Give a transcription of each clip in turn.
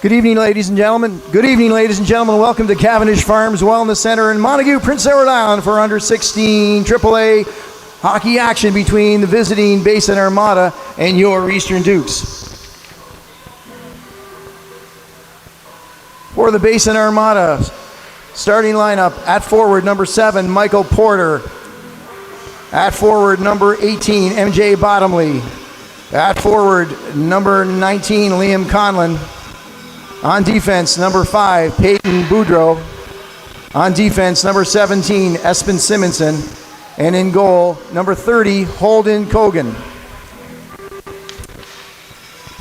Good evening, ladies and gentlemen. Good evening, ladies and gentlemen. Welcome to Cavendish Farms Wellness Center in Montague, Prince Edward Island for under 16 AAA hockey action between the visiting Basin Armada and your Eastern Dukes. For the Basin Armada, starting lineup at forward number 7, Michael Porter. At forward number 18, MJ Bottomley. At forward number 19, Liam Conlon. On defense, number 5, Peyton Boudreau. On defense, number 17, Espen Simonson. And in goal, number 30, Holden Cogan.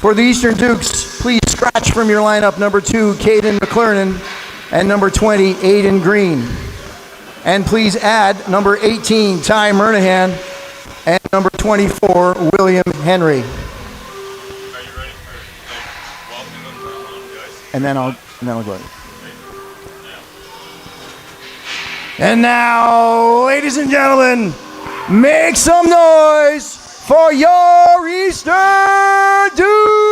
For the Eastern Dukes, please scratch from your lineup number 2, Caden McClernand, and number 20, Aiden Green. And please add number 18, Ty Murnahan, and number 24, William Henry. And then I'll go ahead. And now, ladies and gentlemen, make some noise for your Eastern Dukes!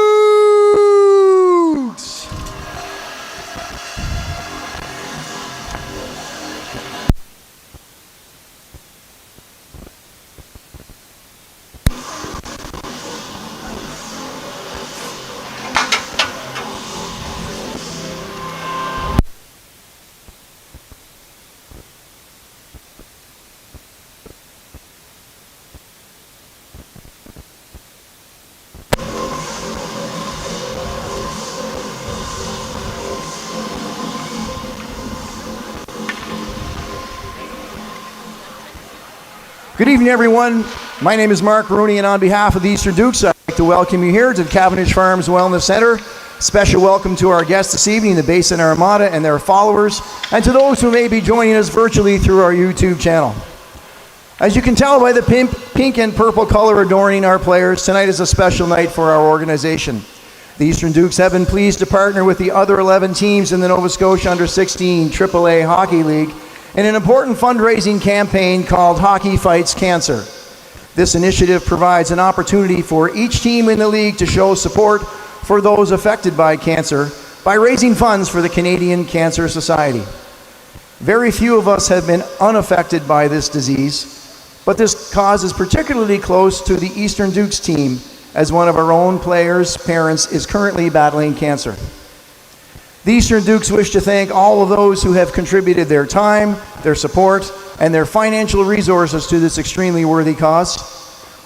Good evening, everyone. My name is Mark Rooney, and on behalf of the Eastern Dukes, I'd like to welcome you here to the Cavendish Farms Wellness Center. Special welcome to our guests this evening, the Basin Armada and their followers, and to those who may be joining us virtually through our YouTube channel. As you can tell by the pink and purple color adorning our players, tonight is a special night for our organization. The Eastern Dukes have been pleased to partner with the other 11 teams in the Nova Scotia Under 16 AAA Hockey League in an important fundraising campaign called Hockey Fights Cancer. This initiative provides an opportunity for each team in the league to show support for those affected by cancer by raising funds for the Canadian Cancer Society. Very few of us have been unaffected by this disease, but this cause is particularly close to the Eastern Dukes team, as one of our own players' parents is currently battling cancer. The Eastern Dukes wish to thank all of those who have contributed their time, their support, and their financial resources to this extremely worthy cause.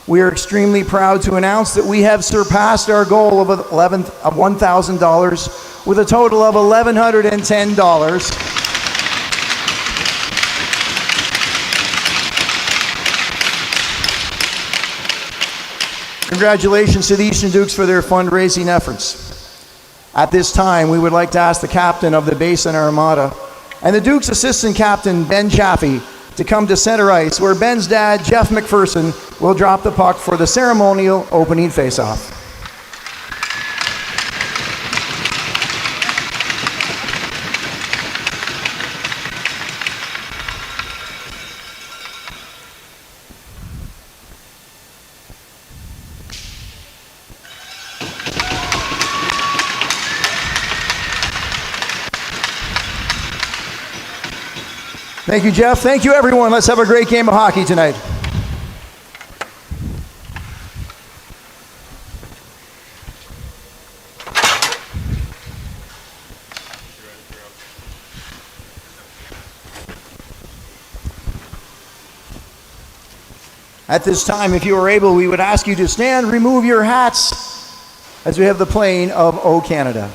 We are extremely proud to announce that we have surpassed our goal of $1,000 with a total of $1,110. Congratulations to the Eastern Dukes for their fundraising efforts. At this time, we would like to ask the captain of the Basin Armada and the Dukes assistant captain, Ben Chaffee, to come to center ice, where Ben's dad, Jeff McPherson, will drop the puck for the ceremonial opening faceoff. Thank you, Jeff. Thank you, everyone. Let's have a great game of hockey tonight. At this time, if you are able, we would ask you to stand, remove your hats, as we have the playing of O Canada.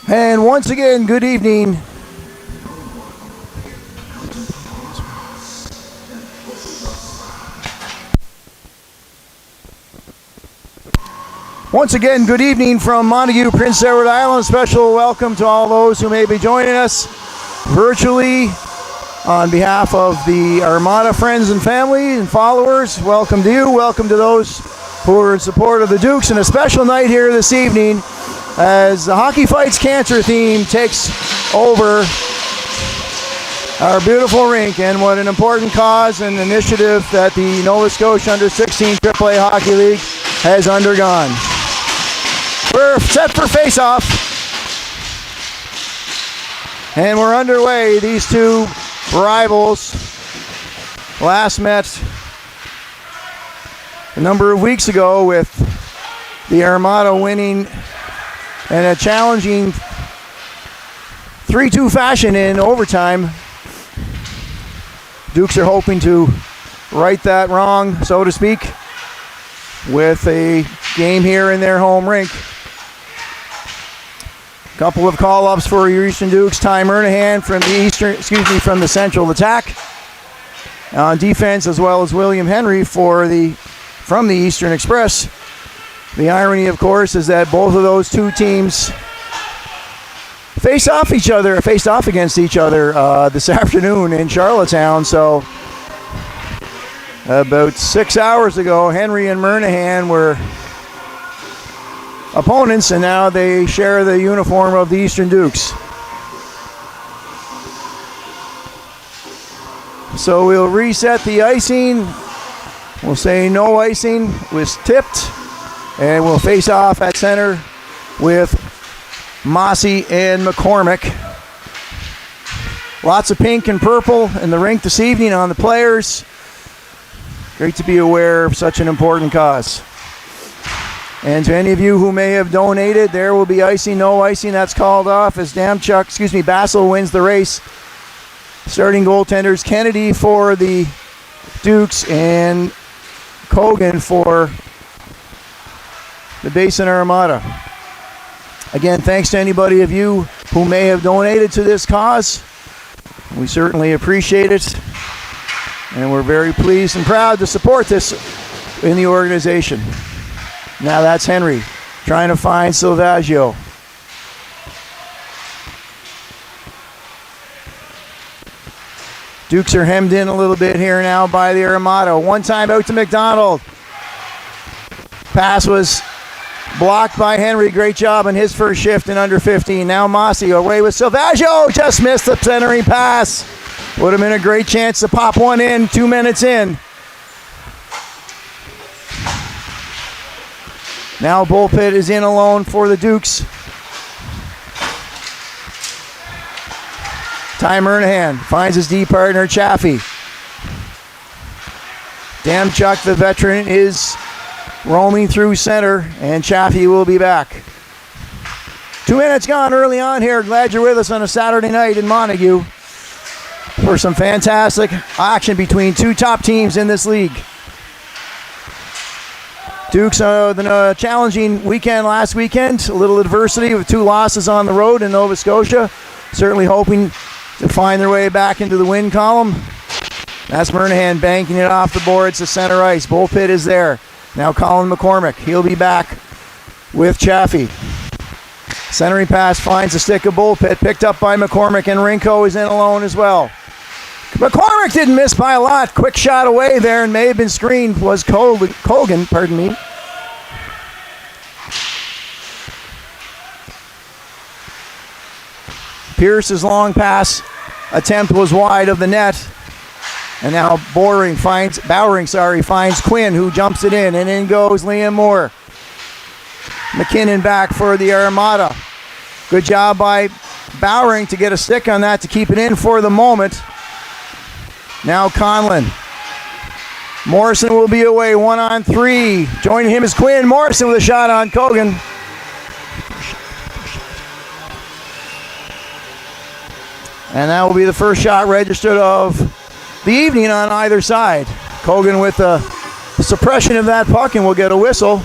And once again, good evening. Once again, good evening from Montague, Prince Edward Island. Special welcome to all those who may be joining us virtually on behalf of the Armada friends and family and followers. Welcome to you. Welcome to those who are in support of the Dukes. And a special night here this evening as the Hockey Fights Cancer theme takes over our beautiful rink, and what an important cause and initiative that the Nova Scotia Under-16 AAA Hockey League has undergone. We're set for face-off, and we're underway. These two rivals last met a number of weeks ago with the Armada winning in a challenging 3-2 fashion in overtime. Dukes are hoping to right that wrong, so to speak, with a game here in their home rink. Couple of call-ups for your Eastern Dukes. Ty Murnahan from the Central Attack on defense, as well as William Henry from the Eastern Express. The irony, of course, is that both of those two teams faced off against each other this afternoon in Charlottetown. So about 6 hours ago, Henry and Murnahan were opponents, and now they share the uniform of the Eastern Dukes. So we'll reset the icing. We'll say no icing was tipped, and we'll face off at center with Mossy and McCormick. Lots of pink and purple in the rink this evening on the players. Great to be aware of such an important cause. And to any of you who may have donated, there will be icing, no icing. That's called off as Bassel wins the race. Starting goaltenders, Kennedy for the Dukes and Kogan for the Basin Armada. Again, thanks to anybody of you who may have donated to this cause. We certainly appreciate it. And we're very pleased and proud to support this in the organization. Now that's Henry trying to find Silvaggio. Dukes are hemmed in a little bit here now by the Armada. One time out to McDonald. Pass was blocked by Henry. Great job on his first shift in under 15. Now Mossy away with Silvaggio. Just missed the centering pass. Would have been a great chance to pop one in 2 minutes in. Now Bullpit is in alone for the Dukes. Ty Murnahan finds his D partner, Chaffee. Damchuk, the veteran, is roaming through center, and Chaffee will be back. 2 minutes gone early on here. Glad you're with us on a Saturday night in Montague for some fantastic action between two top teams in this league. Dukes the challenging weekend last weekend. A little adversity with 2 losses on the road in Nova Scotia. Certainly hoping to find their way back into the win column. That's Murnahan banking it off the boards to center ice. Bullpit is there. Now Colin McCormick. He'll be back with Chaffee. Centering pass finds the stick of Bullpit. Picked up by McCormick, and Rinko is in alone as well. McCormick didn't miss by a lot. Quick shot away there and may have been screened. Was Kogan, pardon me. Pierce's long pass attempt was wide of the net. And now Bowering finds Quinn, who jumps it in. And in goes Liam Moore. McKinnon back for the Armada. Good job by Bowering to get a stick on that to keep it in for the moment. Now Conlon. Morrison will be away 1-on-3. Joining him is Quinn. Morrison with a shot on Kogan. And that will be the first shot registered of the evening on either side. Kogan with the suppression of that puck, and will get a whistle.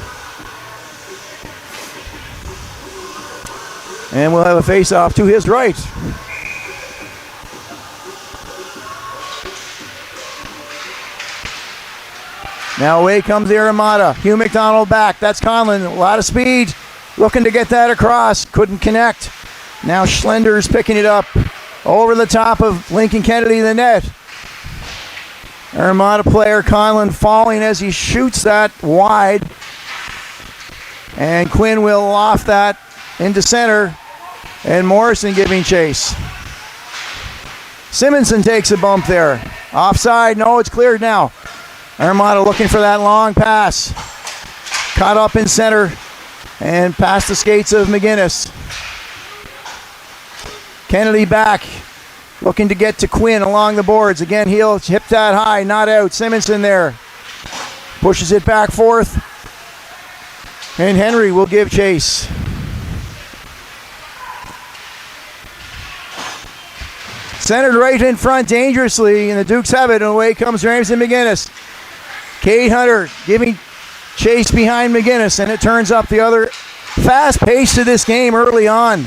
And we'll have a face-off to his right. Now away comes the Armada. Hugh McDonald back. That's Conlon. A lot of speed. Looking to get that across. Couldn't connect. Now Schlender's picking it up. Over the top of Lincoln Kennedy, the net. Armada player Conlon falling as he shoots that wide. And Quinn will loft that into center. And Morrison giving chase. Simonson takes a bump there. Offside. No, it's cleared now. Armada looking for that long pass. Caught up in center. And past the skates of McGinnis. Kennedy back. Looking to get to Quinn along the boards. Again, he'll hip that high. Not out. Simonson there. Pushes it back forth. And Henry will give chase. Centered right in front dangerously, and the Dukes have it, and away comes Ramsey McGinnis. Cade Hunter giving chase behind McGinnis, and it turns up the other. Fast pace to this game early on.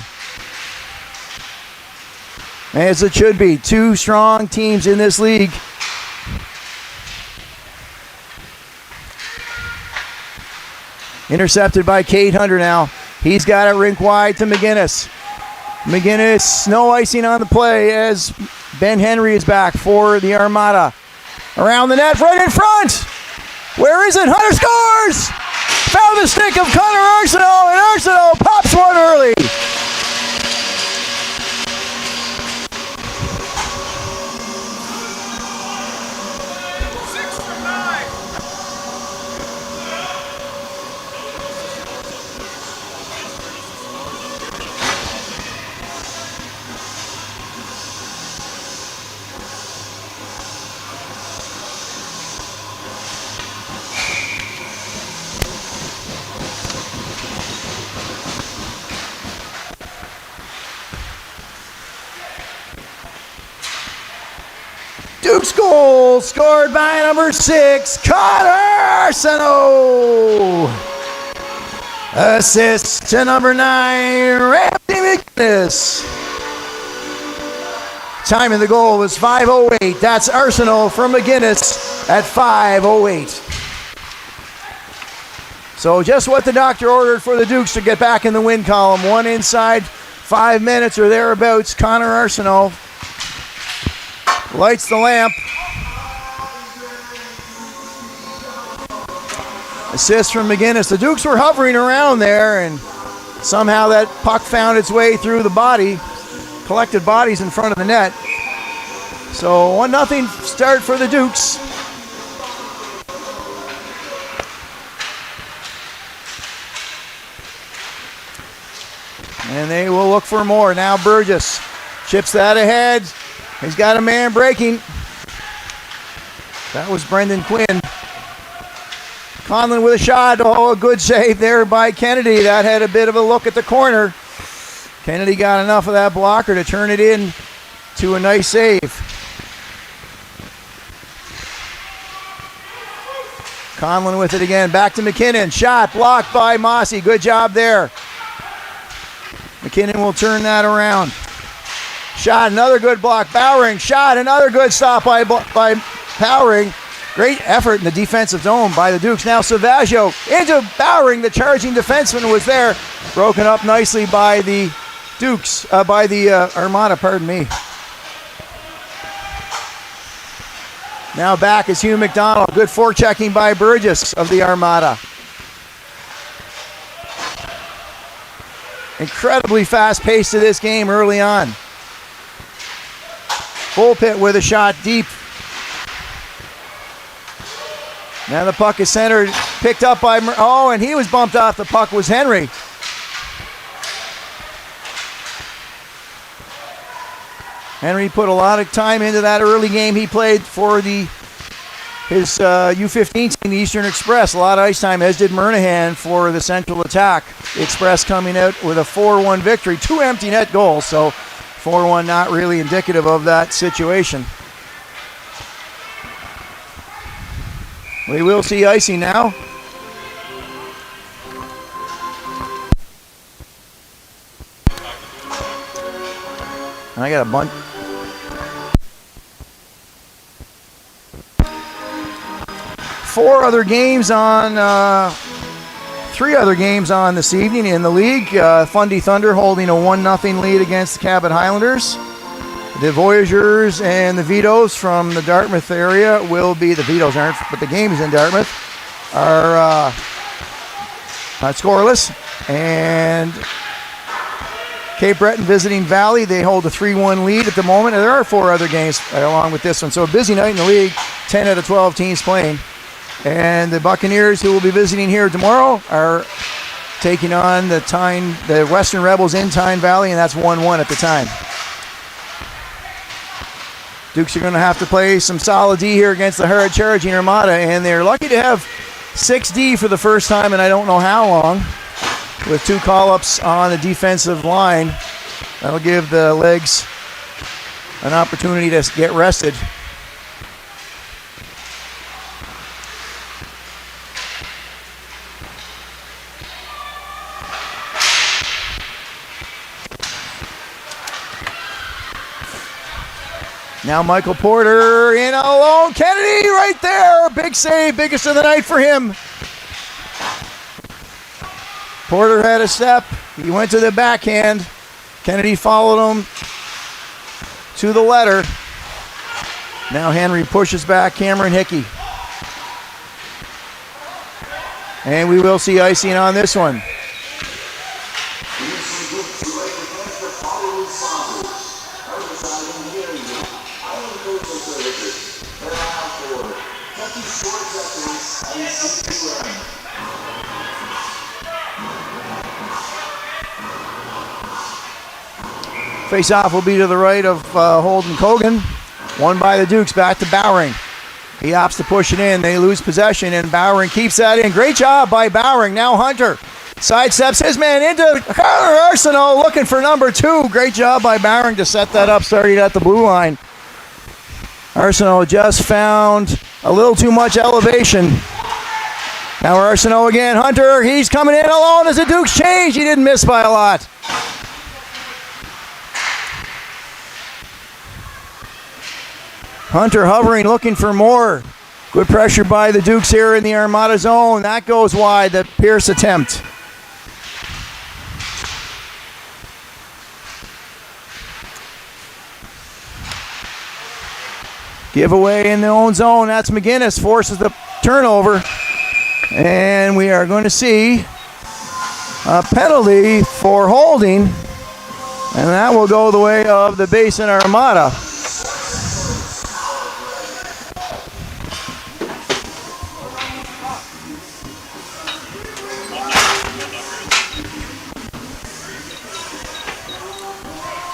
As it should be. Two strong teams in this league. Intercepted by Cade Hunter now. He's got it rink wide to McGinnis. McGinnis, no icing on the play as Ben Henry is back for the Armada. Around the net, right in front. Where is it? Hunter scores! Found the stick of Connor Arsenault, and Arsenault pops one early. Duke's goal scored by number 6, Connor Arsenault. Assist to number 9, Ramsey McGinnis. Time in the goal was 5:08. That's Arsenault from McGinnis at 5:08. So just what the doctor ordered for the Dukes to get back in the win column. One inside 5 minutes or thereabouts. Connor Arsenault lights the lamp. Assist from McGinnis. The Dukes were hovering around there, and somehow that puck found its way through the body, collected bodies in front of the net. So 1-0 start for the Dukes. And they will look for more. Now Burgess chips that ahead. He's got a man breaking. That was Brendan Quinn. Conlon with a shot. Oh, a good save there by Kennedy. That had a bit of a look at the corner. Kennedy got enough of that blocker to turn it in to a nice save. Conlon with it again. Back to McKinnon. Shot blocked by Mossy. Good job there. McKinnon will turn that around. Shot, another good block. Bowering, shot, another good stop by Bowering. Great effort in the defensive zone by the Dukes. Now Savaggio into Bowering. The charging defenseman was there. Broken up nicely by the Dukes, by the Armada, pardon me. Now back is Hugh McDonald. Good forechecking by Burgess of the Armada. Incredibly fast pace to this game early on. Bullpit with a shot deep. Now the puck is centered, picked up by, and he was bumped off the puck was Henry. Henry put a lot of time into that early game he played for his U15 team, the Eastern Express. A lot of ice time, as did Murnahan for the Central Attack. The Express coming out with a 4-1 victory, 2 empty net goals, so 4-1 not really indicative of that situation. We will see icing now. I got a bunch. Three other games on this evening in the league. Fundy Thunder holding a 1-0 lead against the Cabot Highlanders. The Voyageurs and the Vitoes from the Dartmouth area will be, the Vitoes aren't, but the games in Dartmouth are scoreless. And Cape Breton visiting Valley, they hold a 3-1 lead at the moment. And there are 4 other games along with this one. So a busy night in the league, 10 out of 12 teams playing. And the Buccaneers, who will be visiting here tomorrow, are taking on the Western Rebels in Tyne Valley, and that's 1-1 at the time. Dukes are going to have to play some solid D here against the hard charging Armada, and they're lucky to have 6D for the first time in I don't know how long, with 2 call-ups on the defensive line. That'll give the legs an opportunity to get rested. Now Michael Porter in alone. Kennedy right there. Big save. Biggest of the night for him. Porter had a step. He went to the backhand. Kennedy followed him to the letter. Now Henry pushes back Cameron Hickey. And we will see icing on this one. Face-off will be to the right of Holden Cogan. Won by the Dukes, back to Bowering. He opts to push it in. They lose possession, and Bowering keeps that in. Great job by Bowering. Now Hunter sidesteps his man into Arsenault, looking for number 2. Great job by Bowering to set that up, starting at the blue line. Arsenault just found a little too much elevation. Now Arsenault again. Hunter, he's coming in alone as the Dukes change. He didn't miss by a lot. Hunter hovering, looking for more. Good pressure by the Dukes here in the Armada zone. That goes wide, the Pierce attempt. Giveaway in the own zone. That's McGinnis, forces the turnover. And we are going to see a penalty for holding. And that will go the way of the Basin Armada.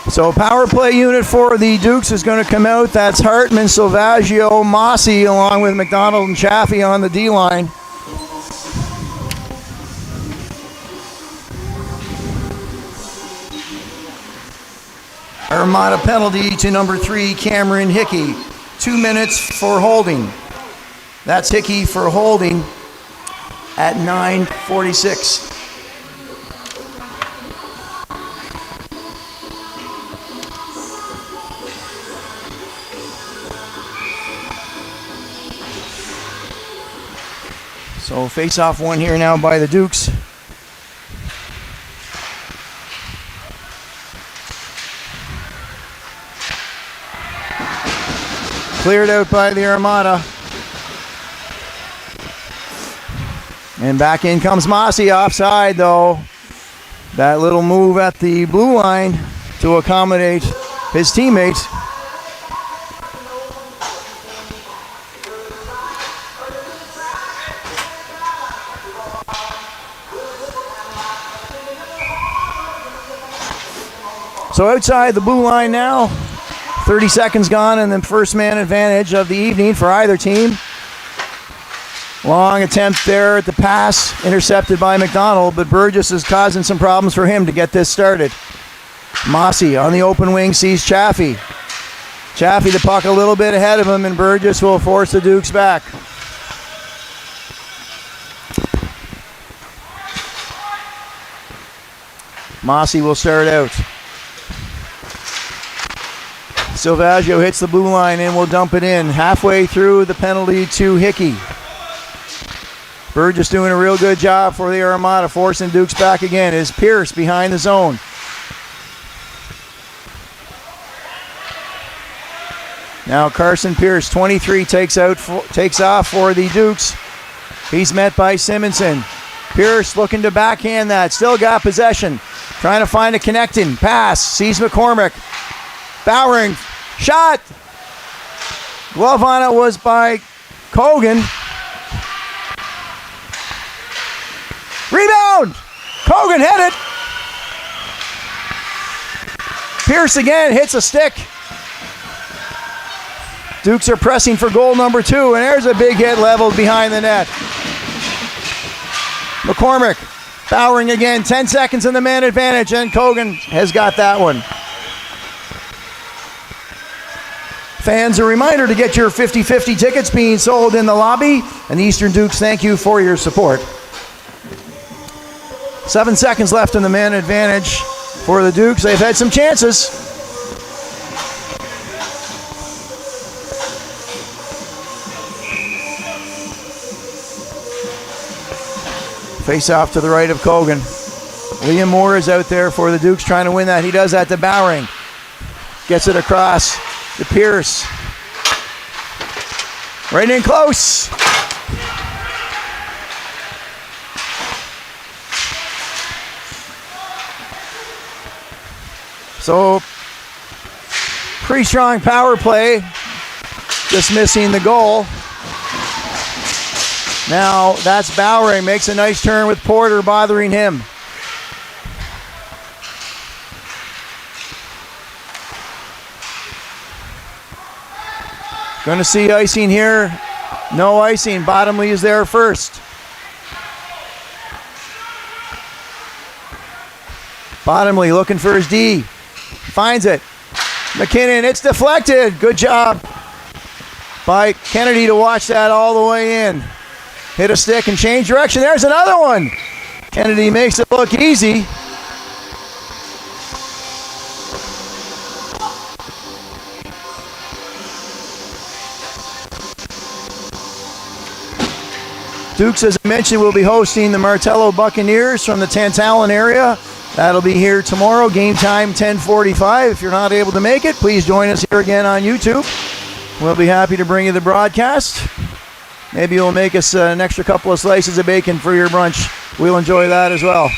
So power play unit for the Dukes is going to come out. That's Hartman, Silvaggio, Mossy, along with McDonald and Chaffee on the D-line. Armada penalty to number 3, Cameron Hickey. 2 minutes for holding. That's Hickey for holding at 9:46. So face-off one here now by the Dukes. Cleared out by the Armada. And back in comes Mossy, offside though. That little move at the blue line to accommodate his teammates. So outside the blue line now, 30 seconds gone, and then first man advantage of the evening for either team. Long attempt there at the pass, intercepted by McDonald, but Burgess is causing some problems for him to get this started. Mossy on the open wing sees Chaffee. Chaffee the puck a little bit ahead of him, and Burgess will force the Dukes back. Mossy will start out. Silvaggio hits the blue line and will dump it in. Halfway through the penalty to Hickey. Burgess doing a real good job for the Armada, forcing Dukes back again. Is Pierce behind the zone. Now Carson Pierce, 23, takes off for the Dukes. He's met by Simonson. Pierce looking to backhand that. Still got possession. Trying to find a connecting pass. Sees McCormick. Bowering. Shot. Glove on it was by Cogan. Rebound. Cogan hit it. Pierce again hits a stick. Dukes are pressing for goal number 2, and there's a big hit leveled behind the net. McCormick, Bowering again, 10 seconds in the man advantage, and Cogan has got that one. Fans, a reminder to get your 50-50 tickets being sold in the lobby, and the Eastern Dukes thank you for your support. 7 seconds left in the man advantage for the Dukes. They've had some chances. Face off to the right of Cogan. Liam Moore is out there for the Dukes trying to win that. He does that to Bowering. Gets it across to Pierce. Right in close. So, pretty strong power play. Just missing the goal. Now that's Bowering, makes a nice turn with Porter bothering him. Going to see icing here. No icing. Bottomley is there first. Bottomley looking for his D. Finds it. McKinnon, it's deflected. Good job by Kennedy to watch that all the way in. Hit a stick and change direction. There's another one. Kennedy makes it look easy. Dukes, as I mentioned, will be hosting the Martello Buccaneers from the Tantallon area. That'll be here tomorrow. Game time 10:45. If you're not able to make it, please join us here again on YouTube. We'll be happy to bring you the broadcast. Maybe you'll make us an extra couple of slices of bacon for your brunch. We'll enjoy that as well.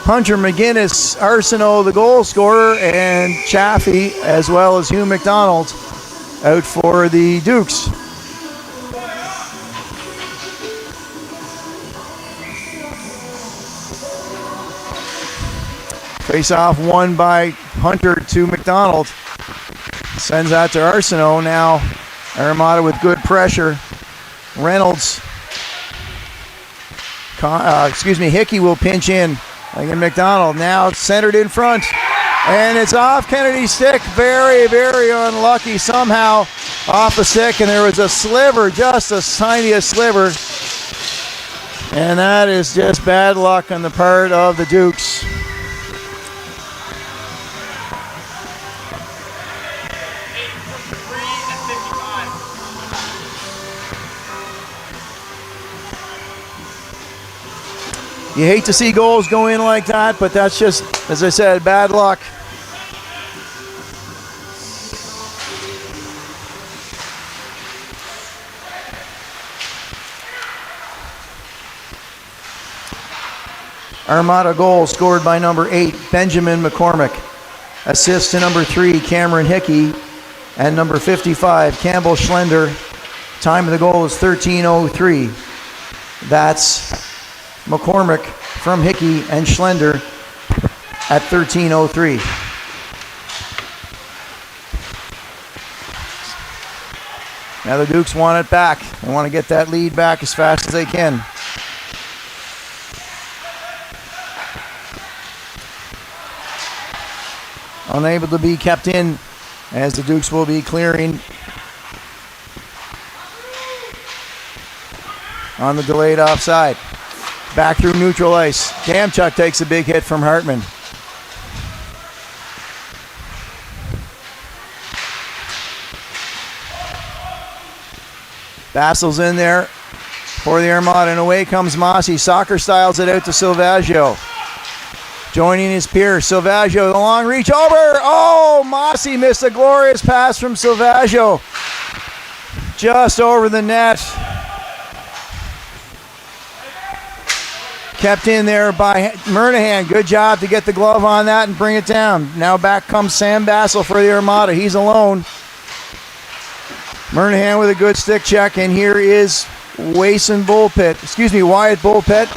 Hunter McGinnis, Arsenault, the goal scorer, and Chaffee, as well as Hugh McDonald, out for the Dukes. Face-off won by Hunter to McDonald. Sends that to Arsenault. Now Armada with good pressure. Reynolds, Hickey will pinch in. Again, McDonald now centered in front. And it's off Kennedy's stick. Very, very unlucky somehow off the stick. And there was a sliver, just the tiniest sliver. And that is just bad luck on the part of the Dukes. You hate to see goals go in like that, but that's just, as I said, bad luck. Armada goal scored by number 8, Benjamin McCormick. Assist to number 3, Cameron Hickey. And number 55, Campbell Schlender. Time of the goal is 13:03. That's McCormick from Hickey and Schlender at 13:03. Now the Dukes want it back. They want to get that lead back as fast as they can. Unable to be kept in as the Dukes will be clearing on the delayed offside. Back through neutral ice. Damchuk takes a big hit from Hartman. Bassel's in there for the Armada, and away comes Mossy. Soccer styles it out to Silvaggio. Joining his peer, Silvaggio, the long reach over. Oh, Mossy missed a glorious pass from Silvaggio. Just over the net. Kept in there by Murnahan. Good job to get the glove on that and bring it down. Now back comes Sam Bassel for the Armada. He's alone. Murnahan with a good stick check, and here is Wyatt Bullpit.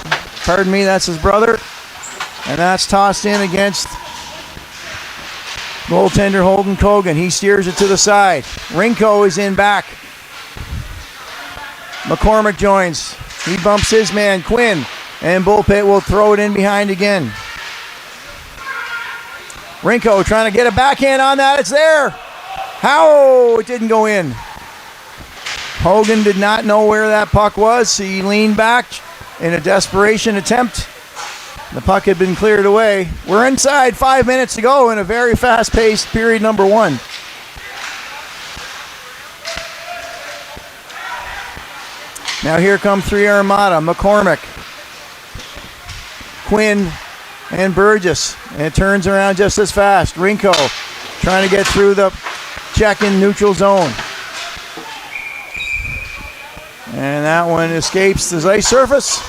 Pardon me, that's his brother. And that's tossed in against goaltender Holden Cogan. He steers it to the side. Rinko is in back. McCormick joins. He bumps his man, Quinn. And Bullpit will throw it in behind again. Rinko trying to get a backhand on that. It's there. How? It didn't go in. Hogan did not know where that puck was. He leaned back in a desperation attempt. The puck had been cleared away. We're inside 5 minutes to go in a very fast-paced period number one. Now here come three Armada. McCormick, Quinn, and Burgess. And it turns around just as fast. Rinko trying to get through the check in neutral zone. And that one escapes the ice surface.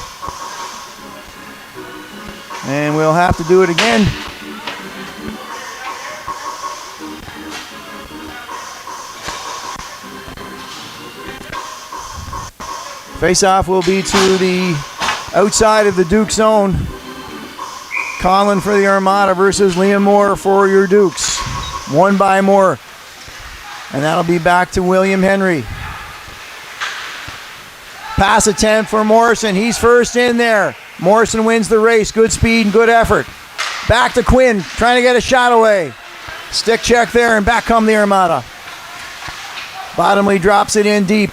And we'll have to do it again. Face-off will be to the outside of the Duke zone. Conlon for the Armada versus Liam Moore for your Dukes. Won by Moore. And that'll be back to William Henry. Pass attempt for Morrison. He's first in there. Morrison wins the race. Good speed and good effort. Back to Quinn, trying to get a shot away. Stick check there, and back come the Armada. Bottomley drops it in deep.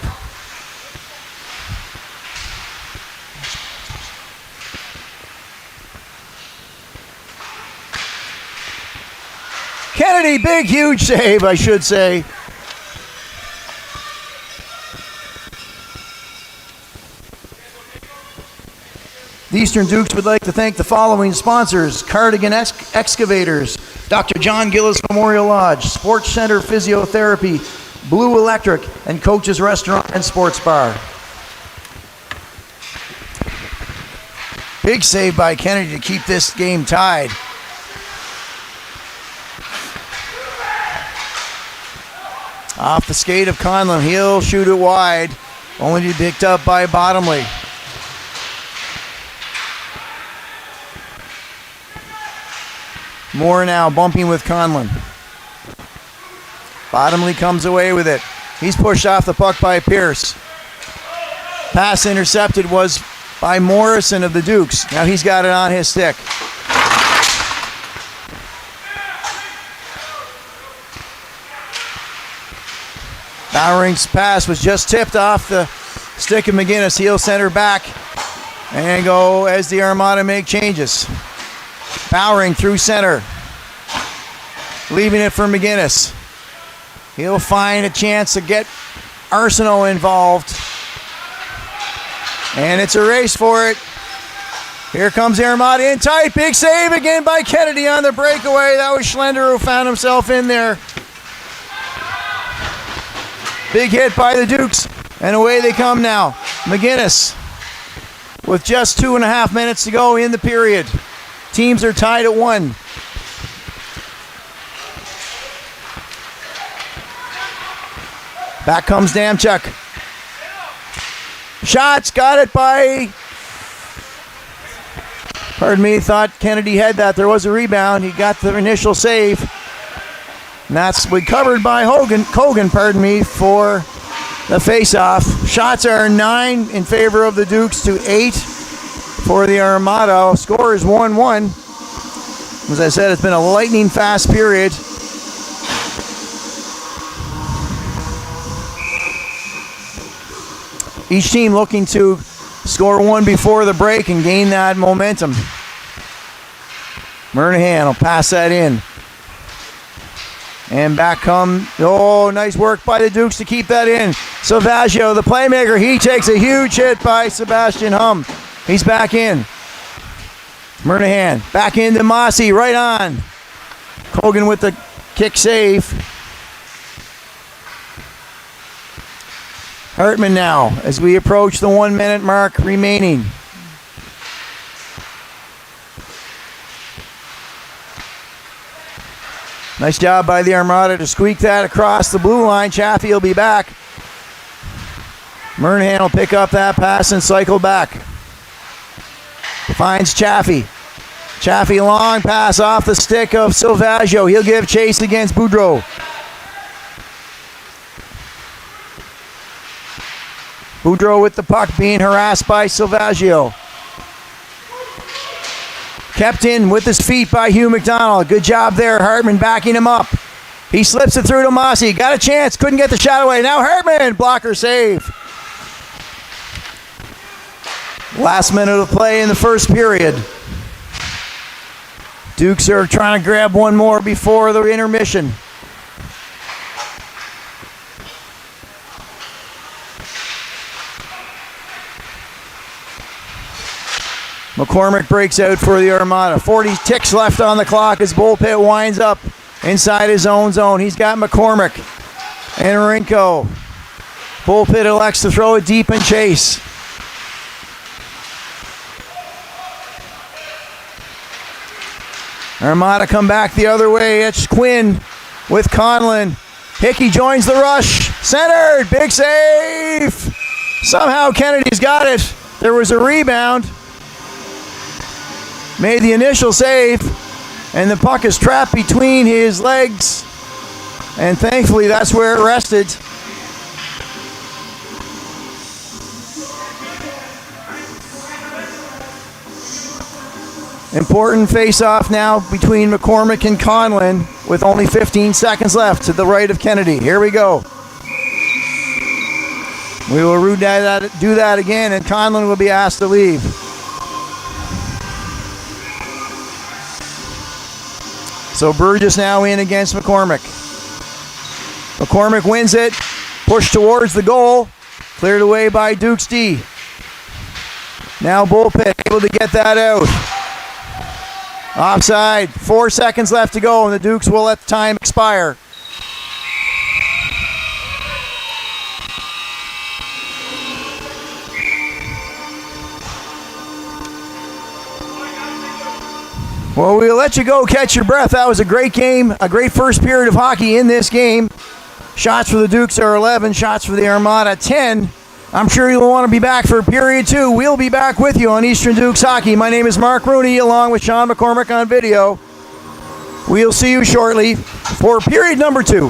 Kennedy, big, huge save, I should say. The Eastern Dukes would like to thank the following sponsors: Cardigan Excavators, Dr. John Gillis Memorial Lodge, Sports Center Physiotherapy, Blue Electric, and Coach's Restaurant and Sports Bar. Big save by Kennedy to keep this game tied. Off the skate of Conlon, he'll shoot it wide, only to be picked up by Bottomley. Moore now bumping with Conlon. Bottomley comes away with it. He's pushed off the puck by Pierce. Pass intercepted was by Morrison of the Dukes. Now he's got it on his stick. Bowering's pass was just tipped off the stick of McGinnis. He'll center back and go as the Armada make changes. Bowering through center. Leaving it for McGinnis. He'll find a chance to get Arsenault involved. And it's a race for it. Here comes the Armada in tight. Big save again by Kennedy on the breakaway. That was Schlender who found himself in there. Big hit by the Dukes. And away they come now. McGinnis with just 2.5 minutes to go in the period. Teams are tied at 1. Back comes Damchuk. Shots, got it by... Pardon me, thought Kennedy had that. There was a rebound. He got the initial save. And that's recovered by Cogan, for the face-off. Shots are 9 in favor of the Dukes to 8 for the Armada. Score is 1-1. As I said, it's been a lightning fast period. Each team looking to score one before the break and gain that momentum. Murnahan will pass that in. And back come, nice work by the Dukes to keep that in. Salvaggio, the playmaker, he takes a huge hit by Sebastian Hum. He's back in. Murnahan, back into Mossy, right on. Kogan with the kick save. Hartman now, as we approach the 1 minute mark remaining. Nice job by the Armada to squeak that across the blue line. Chaffee will be back. Murnahan will pick up that pass and cycle back. Finds Chaffee. Chaffee long pass off the stick of Salvaggio. He'll give chase against Boudreau. Boudreau with the puck being harassed by Salvaggio. Kept in with his feet by Hugh McDonald. Good job there. Hartman backing him up. He slips it through to Mossy. Got a chance. Couldn't get the shot away. Now Hartman. Blocker save. Last minute of play in the first period. Dukes are trying to grab one more before the intermission. McCormick breaks out for the Armada. 40 ticks left on the clock as Bullpit winds up inside his own zone. He's got McCormick and Rinko. Bullpit elects to throw it deep and chase. Armada come back the other way. It's Quinn with Conlon. Hickey joins the rush. Centered. Big save. Somehow Kennedy's got it. There was a rebound. Made the initial save, and the puck is trapped between his legs, and thankfully that's where it rested. Important face-off now between McCormick and Conlon with only 15 seconds left to the right of Kennedy. Here we go. We will do that again, and Conlon will be asked to leave. So Burgess now in against McCormick. McCormick wins it. Pushed towards the goal. Cleared away by Dukes D. Now Bullpit able to get that out. Offside. 4 seconds left to go, and the Dukes will let the time expire. Well, we'll let you go catch your breath. That was a great game, a great first period of hockey in this game. Shots for the Dukes are 11, shots for the Armada 10. I'm sure you'll want to be back for period 2. We'll be back with you on Eastern Dukes Hockey. My name is Mark Rooney, along with Sean McCormick on video. We'll see you shortly for period number 2.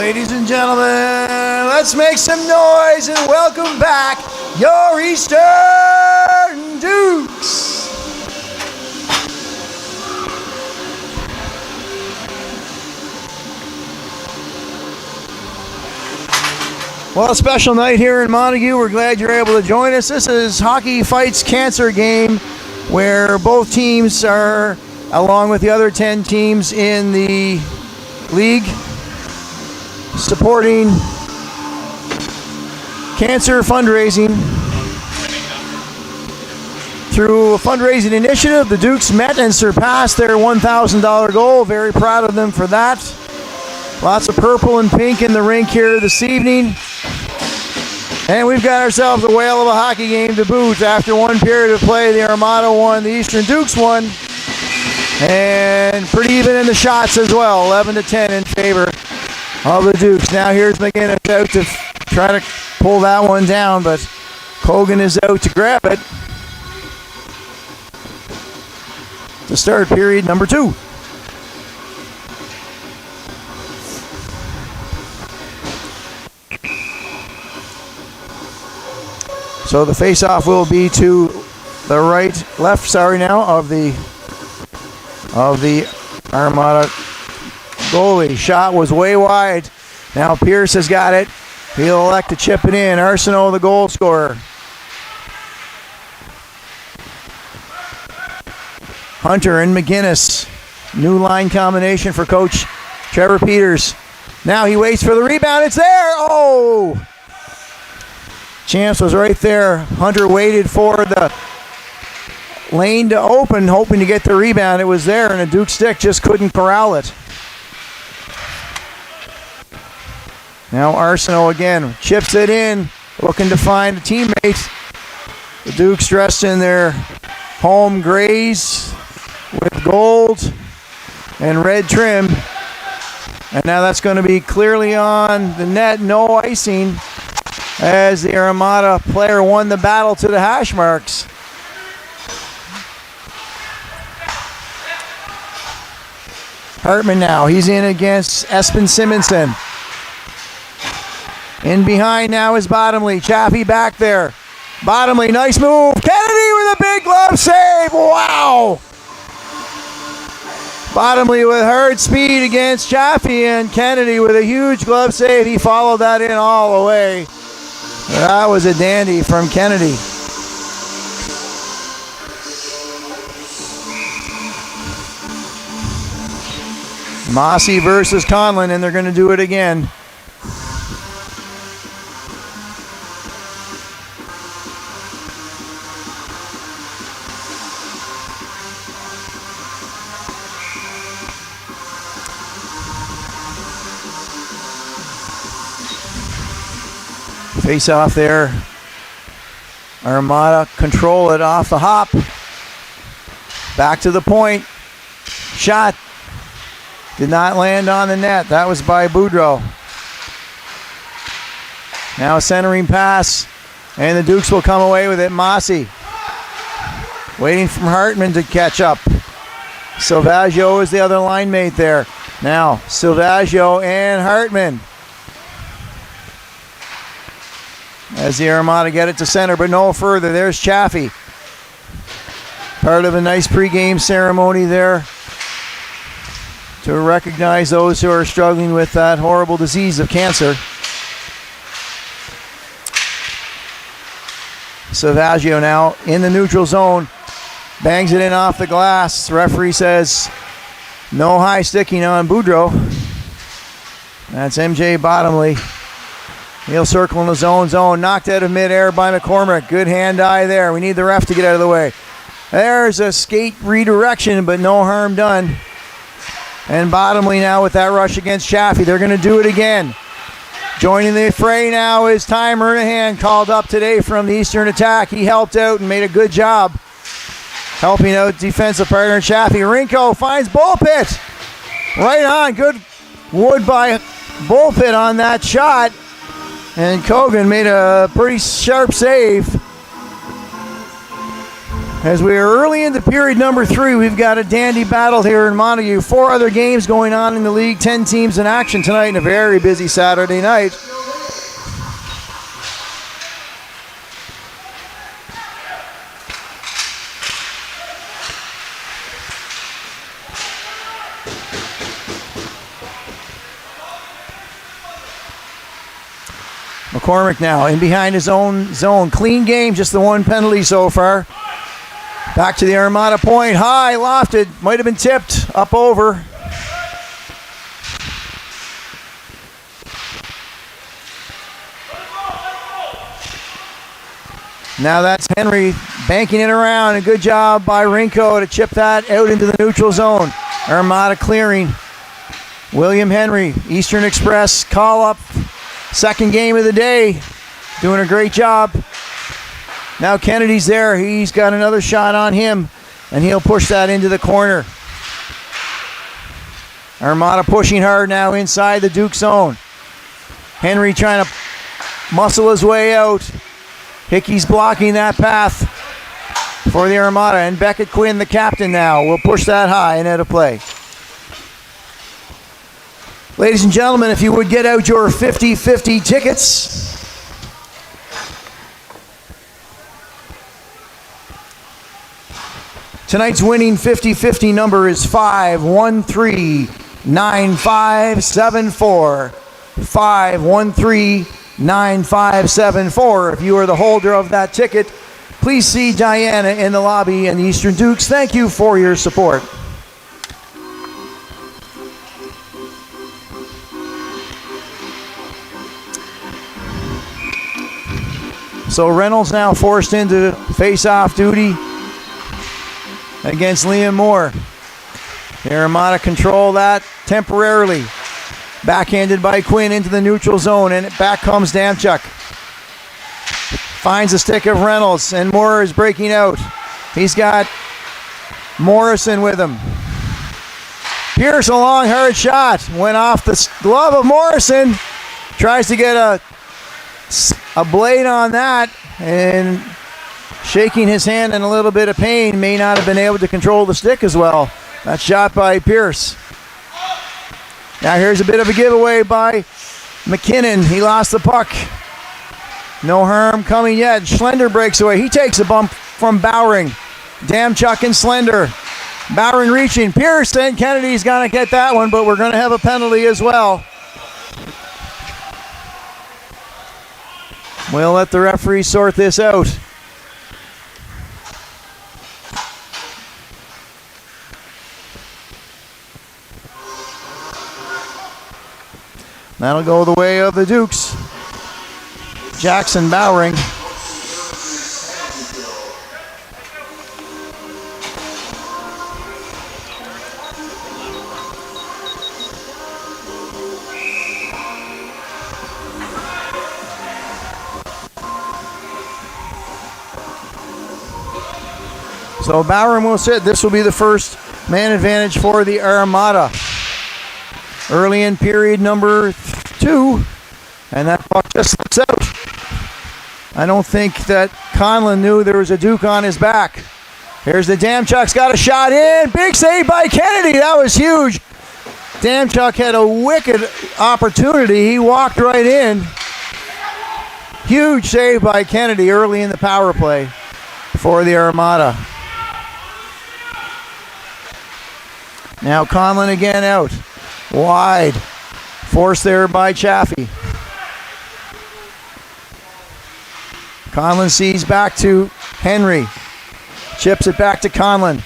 Ladies and gentlemen, let's make some noise and welcome back your Eastern Dukes. Well, a special night here in Montague. We're glad you're able to join us. This is Hockey Fights Cancer game, where both teams are, along with the other 10 teams in the league, supporting cancer fundraising. Through a fundraising initiative, the Dukes met and surpassed their $1,000 goal. Very proud of them for that. Lots of purple and pink in the rink here this evening. And we've got ourselves a whale of a hockey game to boot. After one period of play, the Armada won, the Eastern Dukes won. And pretty even in the shots as well, 11-10 in favor of the Dukes. Now here's McGinnis out to try to pull that one down, but Kogan is out to grab it to start period number 2. So the face-off will be to the left of the Armada goalie. Shot was way wide. Now Pierce has got it. He'll elect to chip it in. Arsenault, the goal scorer. Hunter and McGinnis. New line combination for Coach Trevor Peters. Now he waits for the rebound. It's there. Oh! Chance was right there. Hunter waited for the lane to open, hoping to get the rebound. It was there, and a Duke stick just couldn't corral it. Now Arsenault again chips it in, looking to find a teammate. The Dukes dressed in their home grays with gold and red trim. And now that's going to be clearly on the net, no icing, as the Armada player won the battle to the hash marks. Hartman now, he's in against Espen Simonson. In behind now is Bottomley. Chaffee back there. Bottomley, nice move. Kennedy with a big glove save. Wow! Bottomley with hard speed against Chaffee, and Kennedy with a huge glove save. He followed that in all the way. That was a dandy from Kennedy. Mossy versus Conlon, and they're going to do it again. Face off there. Armada control it off the hop. Back to the point. Shot. Did not land on the net. That was by Boudreau. Now a centering pass. And the Dukes will come away with it. Mossy. Waiting for Hartman to catch up. Silvaggio is the other line mate there. Now Silvaggio and Hartman. As the Armada get it to center, but no further. There's Chaffee. Part of a nice pregame ceremony there to recognize those who are struggling with that horrible disease of cancer. Silvaggio now in the neutral zone. Bangs it in off the glass. The referee says no high sticking on Boudreau. That's MJ Bottomley. He'll circle in the zone. Knocked out of midair by McCormick. Good hand-eye there. We need the ref to get out of the way. There's a skate redirection, but no harm done. And Bottomley now with that rush against Chaffee. They're going to do it again. Joining the fray now is Ty Murnahan, called up today from the Eastern Attack. He helped out and made a good job helping out defensive partner Chaffee. Rinko finds Bullpit. Right on. Good wood by Bullpit on that shot. And Kogan made a pretty sharp save. As we are early into period number 3, we've got a dandy battle here in Montague. 4 other games going on in the league, 10 teams in action tonight and a very busy Saturday night. McCormick now in behind his own zone. Clean game, just the one penalty so far. Back to the Armada point. High, lofted. Might have been tipped. Up over. Now that's Henry banking it around. A good job by Rinko to chip that out into the neutral zone. Armada clearing. William Henry, Eastern Express call up. Second game of the day. Doing a great job. Now Kennedy's there. He's got another shot on him, and he'll push that into the corner. Armada pushing hard now inside the Duke zone. Henry trying to muscle his way out. Hickey's blocking that path for the Armada, and Beckett Quinn, the captain now, will push that high and out of play. Ladies and gentlemen, if you would get out your 50-50 tickets. Tonight's winning 50-50 number is 513-9574. 513-9574. If you are the holder of that ticket, please see Diana in the lobby and the Eastern Dukes. Thank you for your support. So Reynolds now forced into face-off duty against Liam Moore. The Armada control that temporarily. Backhanded by Quinn into the neutral zone, and back comes Damchuk. Finds a stick of Reynolds, and Moore is breaking out. He's got Morrison with him. Pierce, a long, hard shot. Went off the glove of Morrison. Tries to get a blade on that, and shaking his hand in a little bit of pain, may not have been able to control the stick as well. That shot by Pierce. Now here's a bit of a giveaway by McKinnon. He lost the puck. No harm coming yet. Schlender breaks away. He takes a bump from Bowering. Damchuk and Slender. Bowering reaching. Pierce and Kennedy's going to get that one, but we're going to have a penalty as well. We'll let the referee sort this out. That'll go the way of the Dukes. Jackson Bowering. So Bowering will sit. This will be the first man advantage for the Armada. Early in period number 2, and that puck just slips out. I don't think that Conlon knew there was a Duke on his back. Here's the Damchuk's got a shot in. Big save by Kennedy. That was huge. Damchuk had a wicked opportunity. He walked right in. Huge save by Kennedy early in the power play for the Armada. Now Conlon again out. Wide. Forced there by Chaffee. Conlon sees back to Henry. Chips it back to Conlon.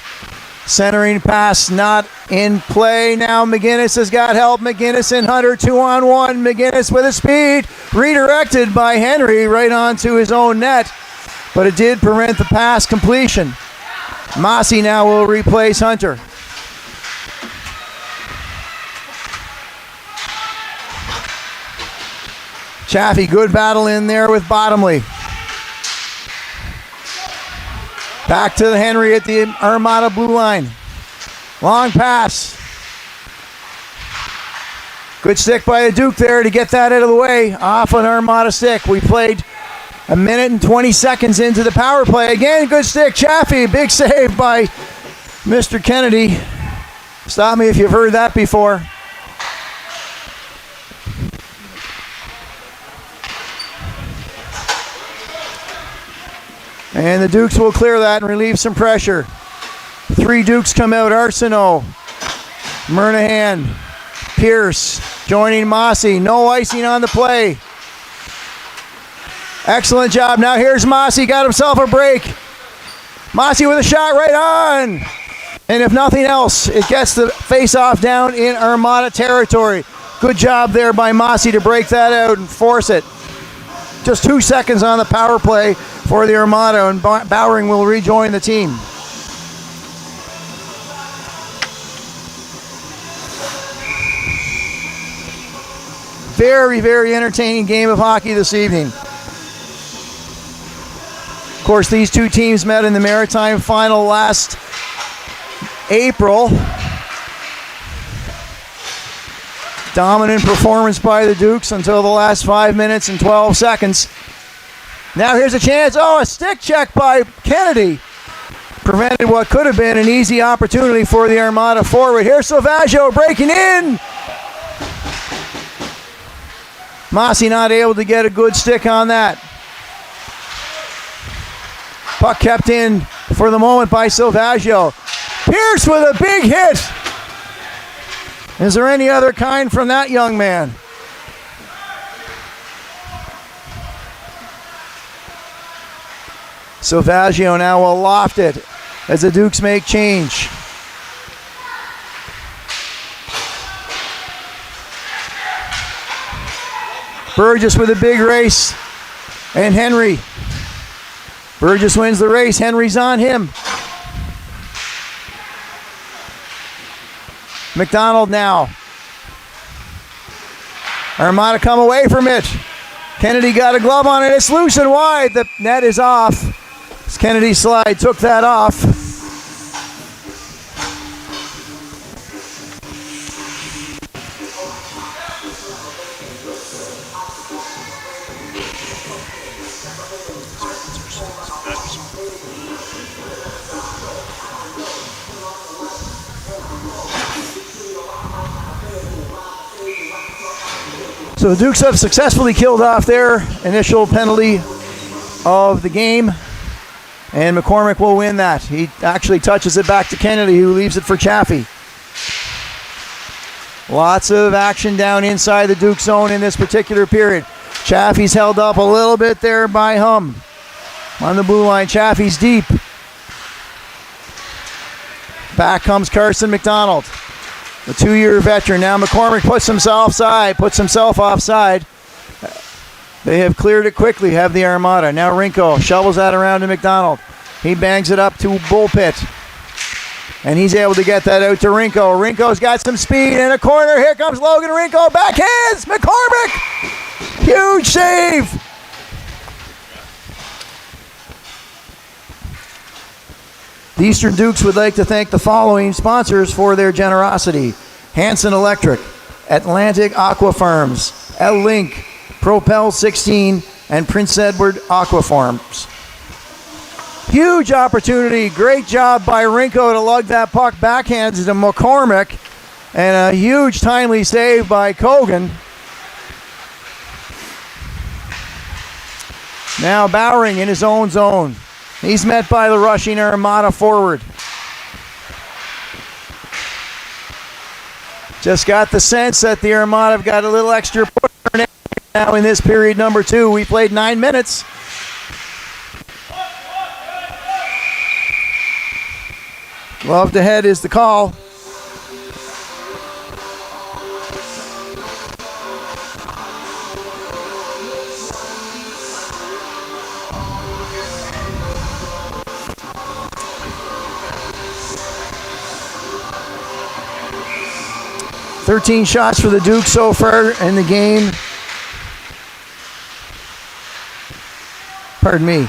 Centering pass not in play. Now McGinnis has got help. McGinnis and Hunter 2-on-1. McGinnis with a speed. Redirected by Henry right onto his own net. But it did prevent the pass completion. Massey now will replace Hunter. Chaffee, good battle in there with Bottomley. Back to Henry at the Armada blue line. Long pass. Good stick by the Duke there to get that out of the way. Off an Armada stick. We played A minute and 20 seconds into the power play. Again, good stick. Chaffee, big save by Mr. Kennedy. Stop me if you've heard that before. And the Dukes will clear that and relieve some pressure. 3 Dukes come out. Arsenault, Murnahan, Pierce joining Mossy. No icing on the play. Excellent job. Now here's Mossy. Got himself a break. Mossy with a shot right on. And if nothing else, it gets the face-off down in Armada territory. Good job there by Mossy to break that out and force it. Just 2 seconds on the power play for the Armada, and Bowering will rejoin the team. Very, very entertaining game of hockey this evening. Of course, these two teams met in the Maritime Final last April. Dominant performance by the Dukes until the last 5 minutes and 12 seconds. Now here's a chance. Oh, a stick check by Kennedy prevented what could have been an easy opportunity for the Armada forward. Here's Salvaggio breaking in. Mossy not able to get a good stick on that. Puck kept in for the moment by Salvaggio. Pierce with a big hit. Is there any other kind from that young man? Salvaggio now will loft it as the Dukes make change. Burgess with a big race, and Henry. Burgess wins the race. Henry's on him. McDonald now. Armada come away from it. Kennedy got a glove on it. It's loose and wide. The net is off. As Kennedy slide took that off. So the Dukes have successfully killed off their initial penalty of the game, and McCormick will win that. He actually touches it back to Kennedy, who leaves it for Chaffee. Lots of action down inside the Duke zone in this particular period. Chaffee's held up a little bit there by Hum. On the blue line, Chaffee's deep. Back comes Carson McDonald. The 2-year veteran. Now McCormick puts himself offside. They have cleared it quickly, have the Armada. Now Rinko shovels that around to McDonald. He bangs it up to Bullpit. And he's able to get that out to Rinko. Rinko's got some speed in a corner. Here comes Logan Rinko. Backhands! McCormick! Huge save! The Eastern Dukes would like to thank the following sponsors for their generosity: Hanson Electric, Atlantic Aqua Farms, L-Link, Propel 16, and Prince Edward Aqua Farms. Huge opportunity. Great job by Rinko to lug that puck backhands to McCormick, and a huge timely save by Kogan. Now Bowering in his own zone. He's met by the rushing Armada forward. Just got the sense that the Armada have got a little extra push now in this period number 2. We played 9 minutes. Glove to head is the call. Thirteen shots for the Dukes so far in the game. Pardon me.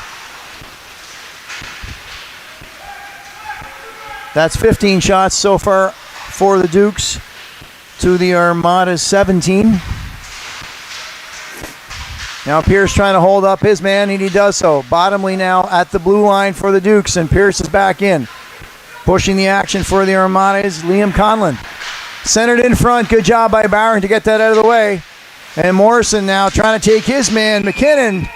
That's 15 shots so far for the Dukes to the Armada's 17. Now Pierce trying to hold up his man, and he does so. Bottomley now at the blue line for the Dukes, and Pierce is back in. Pushing the action for the Armada is Liam Conlon. Centered in front. Good job by Barron to get that out of the way. And Morrison now trying to take his man, McKinnon.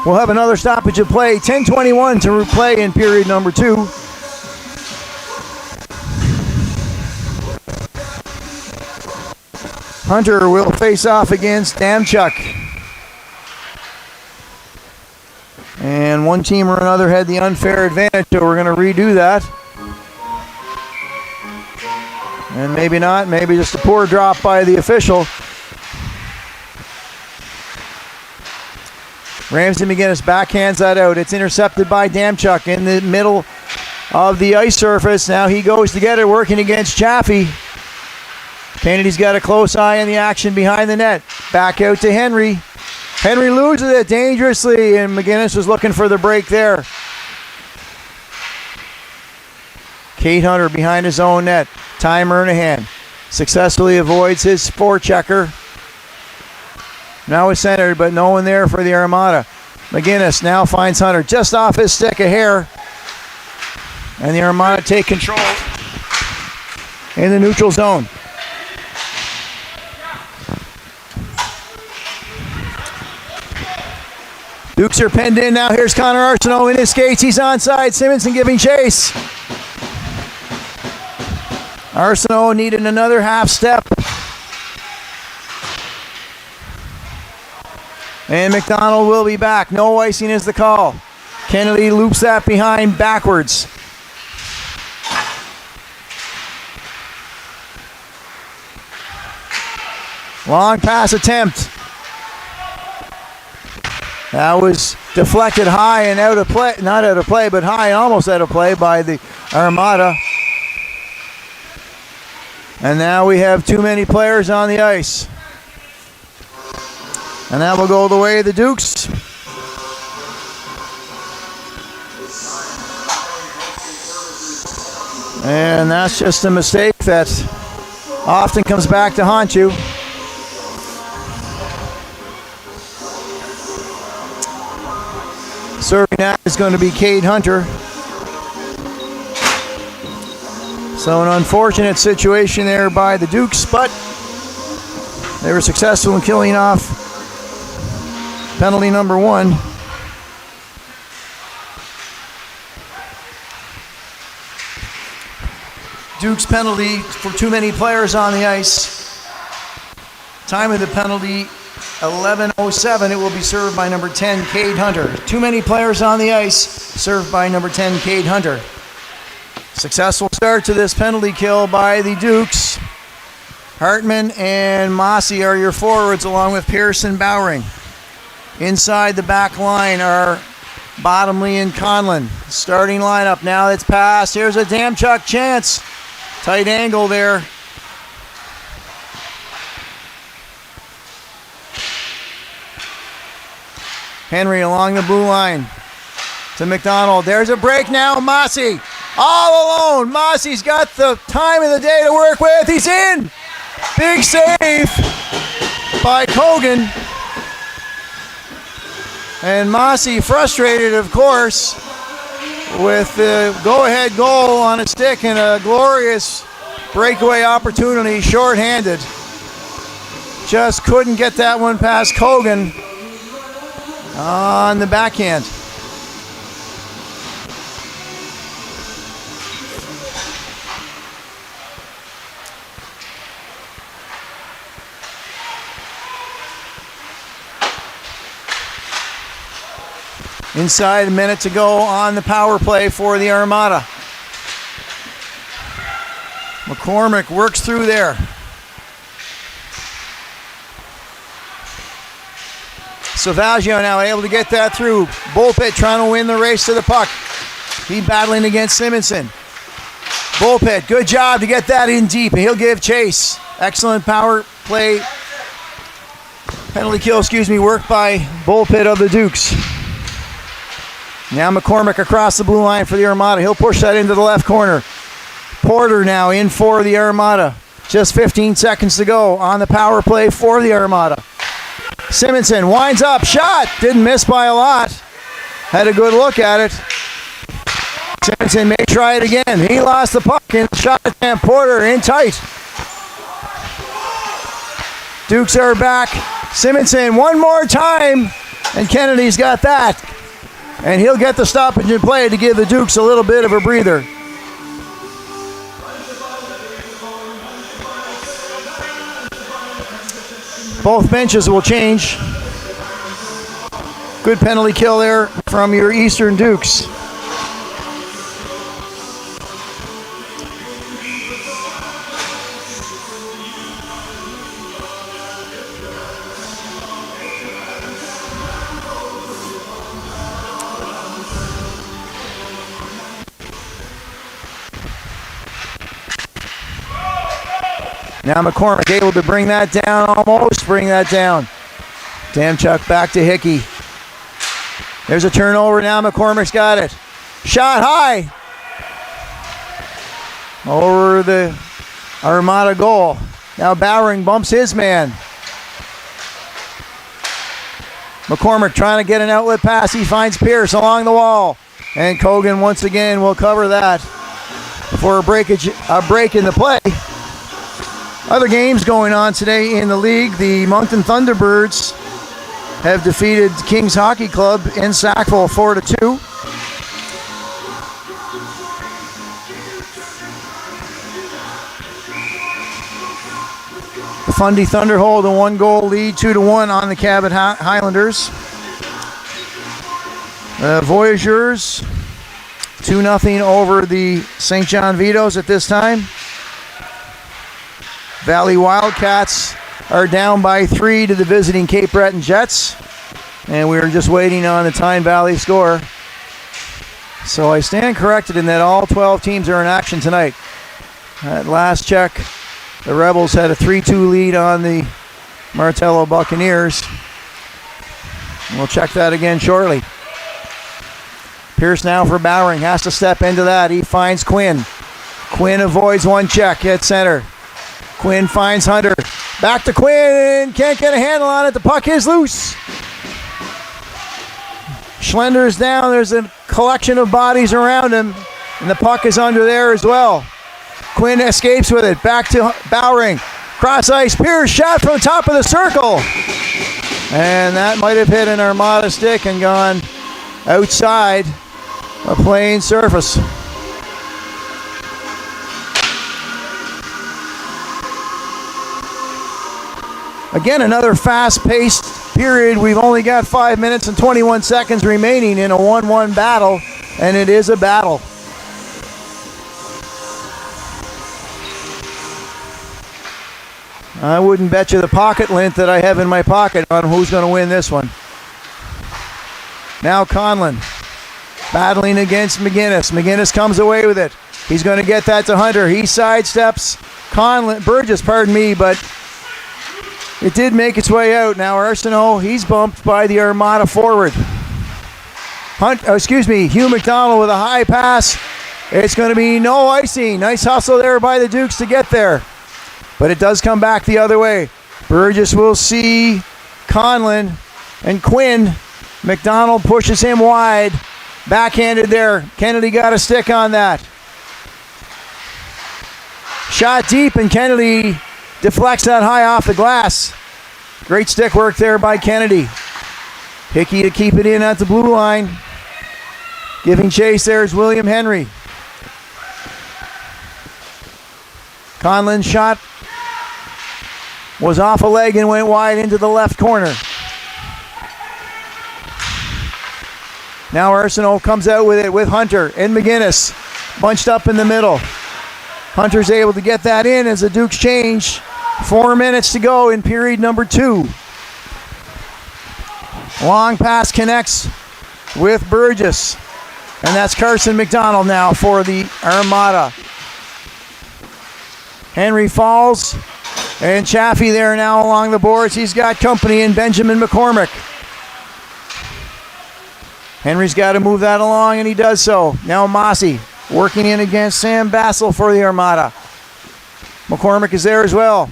We'll have another stoppage of play. 10:21 to replay in period number 2. Hunter will face off against Damchuk. And one team or another had the unfair advantage, so we're going to redo that. And maybe not, maybe just a poor drop by the official. Ramsey McGinnis backhands that out. It's intercepted by Damchuk in the middle of the ice surface. Now he goes to get it, working against Chaffee. Kennedy's got a close eye on the action behind the net. Back out to Henry. Henry loses it dangerously, and McGinnis was looking for the break there. Kate Hunter behind his own net. Ty Murnahan successfully avoids his forechecker. Now it's centered, but no one there for the Armada. McGinnis now finds Hunter just off his stick, a hair. And the Armada take control in the neutral zone. Dukes are pinned in now. Here's Connor Arsenault in his skates. He's onside. Simonson giving chase. Arsenault needed another half step. And McDonald will be back. No icing is the call. Kennedy loops that behind backwards. Long pass attempt. That was deflected high and out of play. Not out of play, but high and almost out of play by the Armada. And now we have too many players on the ice. And that will go the way of the Dukes. And that's just a mistake that often comes back to haunt you. Serving that is going to be Cade Hunter. So an unfortunate situation there by the Dukes, but they were successful in killing off penalty number 1. Dukes penalty for too many players on the ice. Time of the penalty 11:07. It will be served by number 10, Cade Hunter. Too many players on the ice, served by number 10, Cade Hunter. Successful start to this penalty kill by the Dukes. Hartman and Mossy are your forwards, along with Pearson Bowering. Inside the back line are Bottomley and Conlon. Starting lineup now. It's passed. Here's a Damchuk chance. Tight angle there. Henry along the blue line to McDonald. There's a break now. Mossy all alone. Mossy's got the time of the day to work with. He's in. Big save by Kogan. And Mossy frustrated, of course, with the go-ahead goal on a stick and a glorious breakaway opportunity, shorthanded. Just couldn't get that one past Kogan on the backhand. Inside a minute to go on the power play for the Armada. McCormick works through there. Savaggio now able to get that through. Bullpit trying to win the race to the puck. He battling against Simonson. Bullpit, good job to get that in deep, and he'll give chase. Excellent power play Penalty kill, worked by Bullpit of the Dukes. Now McCormick across the blue line for the Armada. He'll push that into the left corner. Porter now in for the Armada. Just 15 seconds to go on the power play for the Armada. Simonson winds up, shot, didn't miss by a lot. Had a good look at it. Simonson may try it again. He lost the puck and shot at Porter in tight. Dukes are back. Simonson one more time, and Kennedy's got that. And he'll get the stoppage in play to give the Dukes a little bit of a breather. Both benches will change. Good penalty kill there from your Eastern Dukes. Now McCormick able to bring that down, almost bring that down. Damchuk back to Hickey. There's a turnover now, McCormick's got it. Shot high. Over the Armada goal. Now Bowering bumps his man. McCormick trying to get an outlet pass. He finds Pierce along the wall. And Cogan once again will cover that for a break in the play. Other games going on today in the league. The Moncton Thunderbirds have defeated Kings Hockey Club in Sackville 4-2. The Fundy Thunder hold a 1-goal lead, 2-1 on the Cabot Highlanders. Voyageurs 2-0 over the St. John Vitoes at this time. Valley Wildcats are down by 3 to the visiting Cape Breton Jets. And we're just waiting on the Tyne Valley score. So I stand corrected in that all 12 teams are in action tonight. At last check, the Rebels had a 3-2 lead on the Martello Buccaneers. We'll check that again shortly. Pierce now for Bowering, has to step into that. He finds Quinn. Quinn avoids one check at center. Quinn finds Hunter. Back to Quinn. Can't get a handle on it. The puck is loose. Schlender's down. There's a collection of bodies around him. And the puck is under there as well. Quinn escapes with it. Back to Bowering. Cross ice. Pierce shot from the top of the circle. And that might have hit an Armada stick and gone outside a playing surface. Again, another fast-paced period. We've only got 5 minutes and 21 seconds remaining in a 1-1 battle, and it is a battle. I wouldn't bet you the pocket lint that I have in my pocket on who's going to win this one. Now Conlon battling against McGinnis. McGinnis comes away with it. He's going to get that to Hunter. He sidesteps Burgess, but it did make its way out. Now Arsenault, he's bumped by the Armada forward. Hugh McDonald with a high pass. It's going to be no icing. Nice hustle there by the Dukes to get there. But it does come back the other way. Burgess will see Conlon and Quinn. McDonald pushes him wide. Backhanded there. Kennedy got a stick on that. Shot deep, and Kennedy deflects that high off the glass. Great stick work there by Kennedy. Hickey to keep it in at the blue line. Giving chase there is William Henry. Conlon's shot was off a leg and went wide into the left corner. Now Arsenault comes out with it with Hunter and McGinnis bunched up in the middle. Hunter's able to get that in as the Dukes change. 4 minutes to go in period number 2. Long pass connects with Burgess. And that's Carson McDonald now for the Armada. Henry falls. And Chaffee there now along the boards. He's got company in Benjamin McCormick. Henry's got to move that along, and he does so. Now Mossy working in against Sam Bassel for the Armada. McCormick is there as well.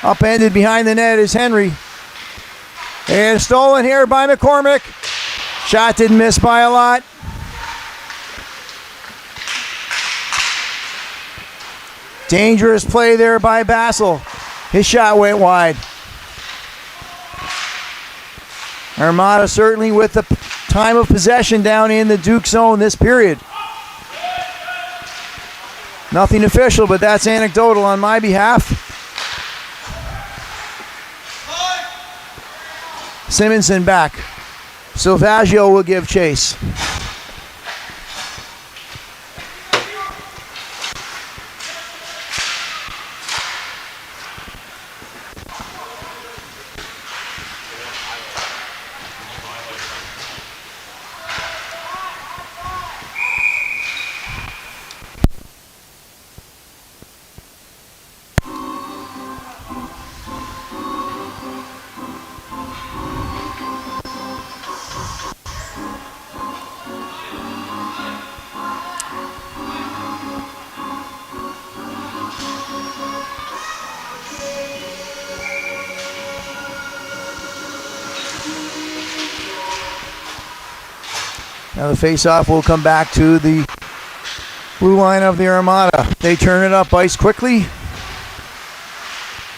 Upended behind the net is Henry. And stolen here by McCormick. Shot didn't miss by a lot. Dangerous play there by Bassel. His shot went wide. Armada certainly with the time of possession down in the Duke zone this period. Nothing official, but that's anecdotal on my behalf. Simonson back. Silvaggio will give chase. Now the face-off will come back to the blue line of the Armada. They turn it up ice quickly.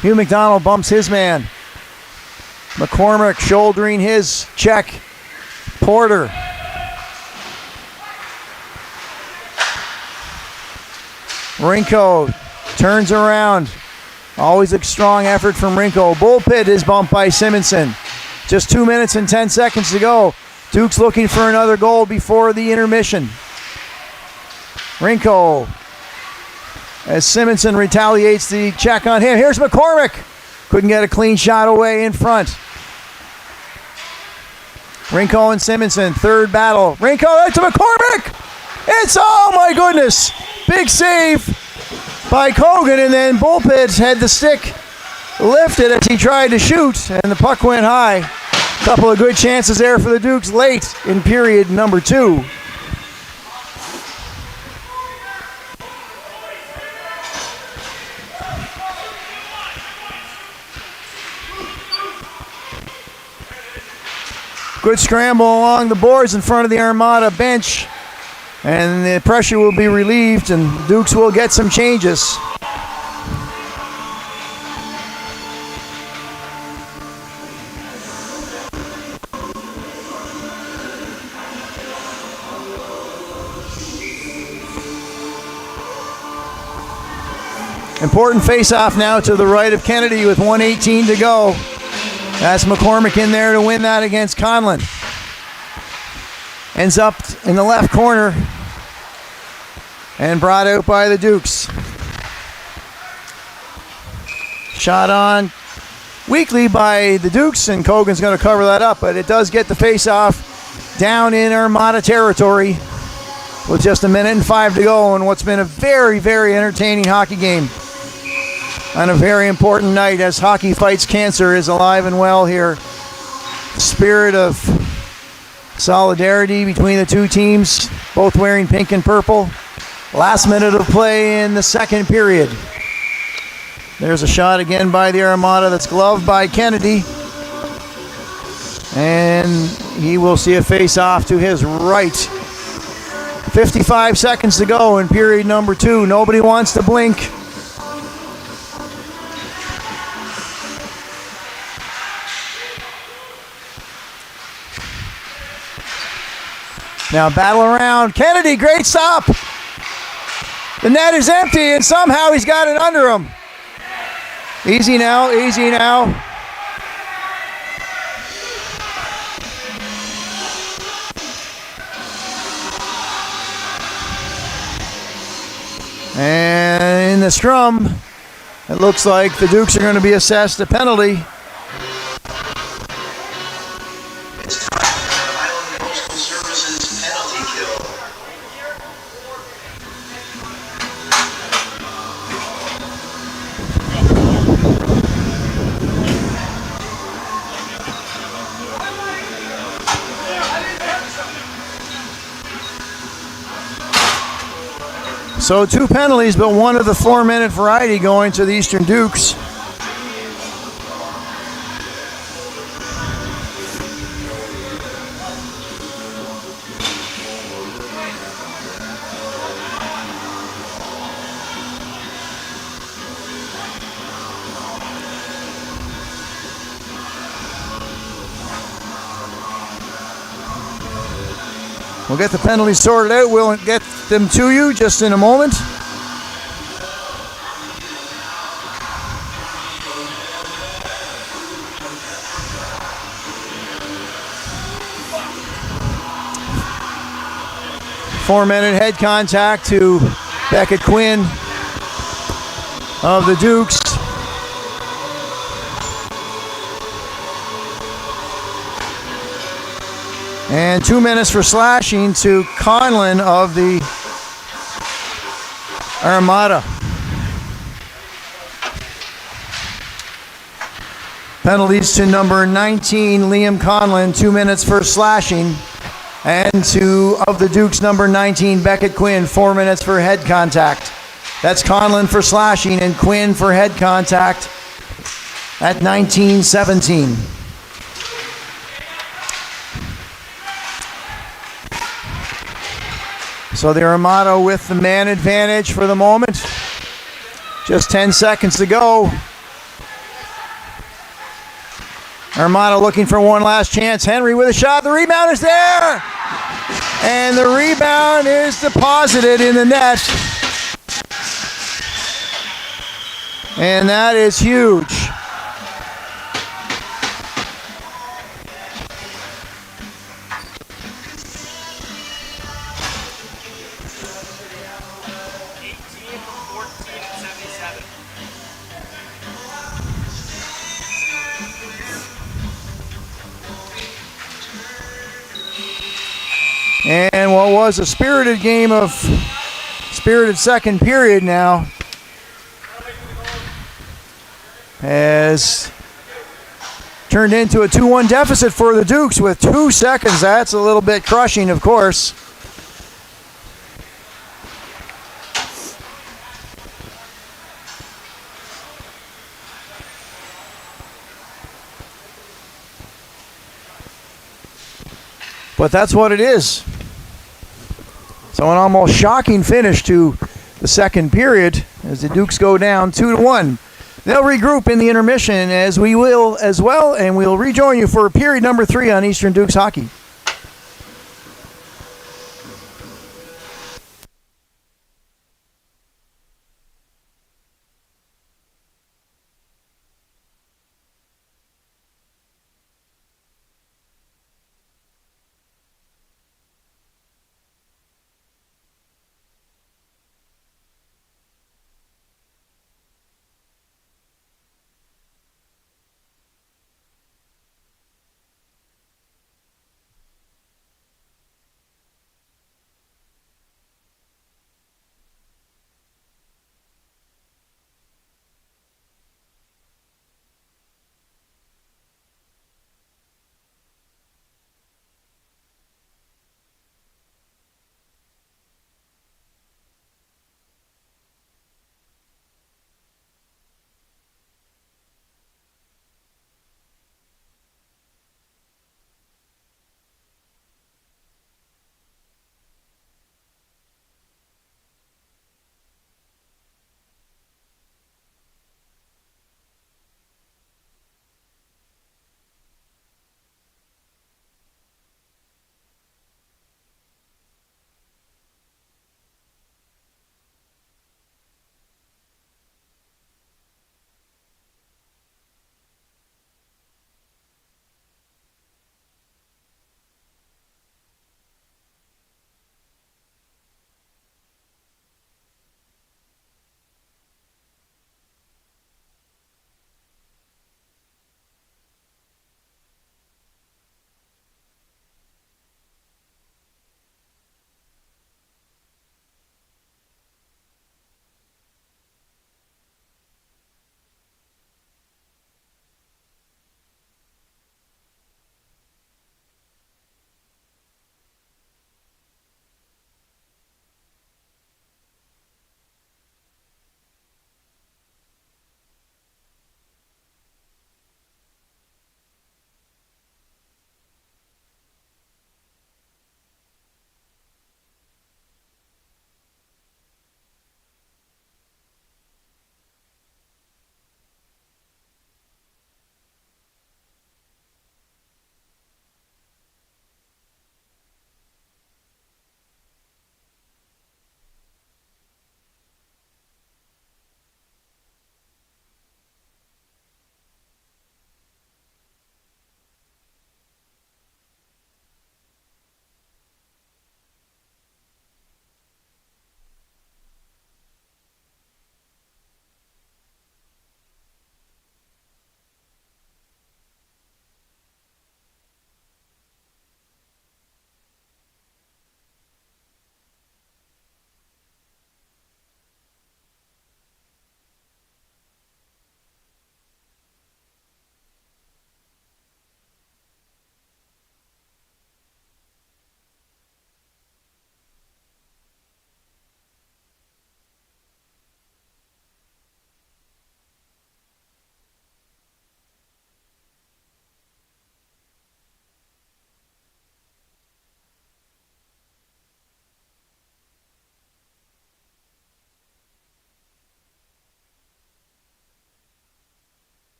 Hugh McDonald bumps his man. McCormick shouldering his check. Porter. Rinko turns around. Always a strong effort from Rinko. Bullpit is bumped by Simonson. Just 2 minutes and 10 seconds to go. Duke's looking for another goal before the intermission. Rinko, as Simonson retaliates the check on him. Here's McCormick. Couldn't get a clean shot away in front. Rinko and Simonson, third battle. Rinko out to McCormick. It's, oh my goodness. Big save by Kogan, and then Bullpit had the stick lifted as he tried to shoot, and the puck went high. Couple of good chances there for the Dukes late in period number 2. Good scramble along the boards in front of the Armada bench, and the pressure will be relieved, and Dukes will get some changes. Important face-off now to the right of Kennedy with 1:18 to go. That's McCormick in there to win that against Conlon. Ends up in the left corner and brought out by the Dukes. Shot on weakly by the Dukes, and Kogan's going to cover that up, but it does get the face-off down in Armada territory with just 1:05 to go on what's been a very, very entertaining hockey game. On a very important night as hockey fights cancer is alive and well here. The spirit of solidarity between the two teams, both wearing pink and purple. Last minute of play in the second period. There's a shot again by the Armada that's gloved by Kennedy. And he will see a face-off to his right. 55 seconds to go in period number 2. Nobody wants to blink. Now battle around. Kennedy, great stop. The net is empty, and somehow he's got it under him. Easy now, easy now. And in the scrum, it looks like the Dukes are going to be assessed a penalty. So 2 penalties, but one of the 4-minute variety going to the Eastern Dukes. We'll get the penalties sorted out. We'll get them to you just in a moment. Four-minute head contact to Beckett Quinn of the Dukes. And 2 minutes for slashing to Conlon of the Armada. Penalties to number 19, Liam Conlon, 2 minutes for slashing. And to of the Dukes, number 19, Beckett Quinn, 4 minutes for head contact. That's Conlon for slashing and Quinn for head contact at 19-17. So the Armada with the man advantage for the moment. Just 10 seconds to go. Armada looking for one last chance. Henry with a shot. The rebound is there. And the rebound is deposited in the net. And that is huge. And what was a spirited game of spirited second period now has turned into a 2-1 deficit for the Dukes with 2 seconds. That's a little bit crushing, of course. But that's what it is. So an almost shocking finish to the second period as the Dukes go down 2-1. They'll regroup in the intermission as we will as well, and we'll rejoin you for period number 3 on Eastern Dukes Hockey.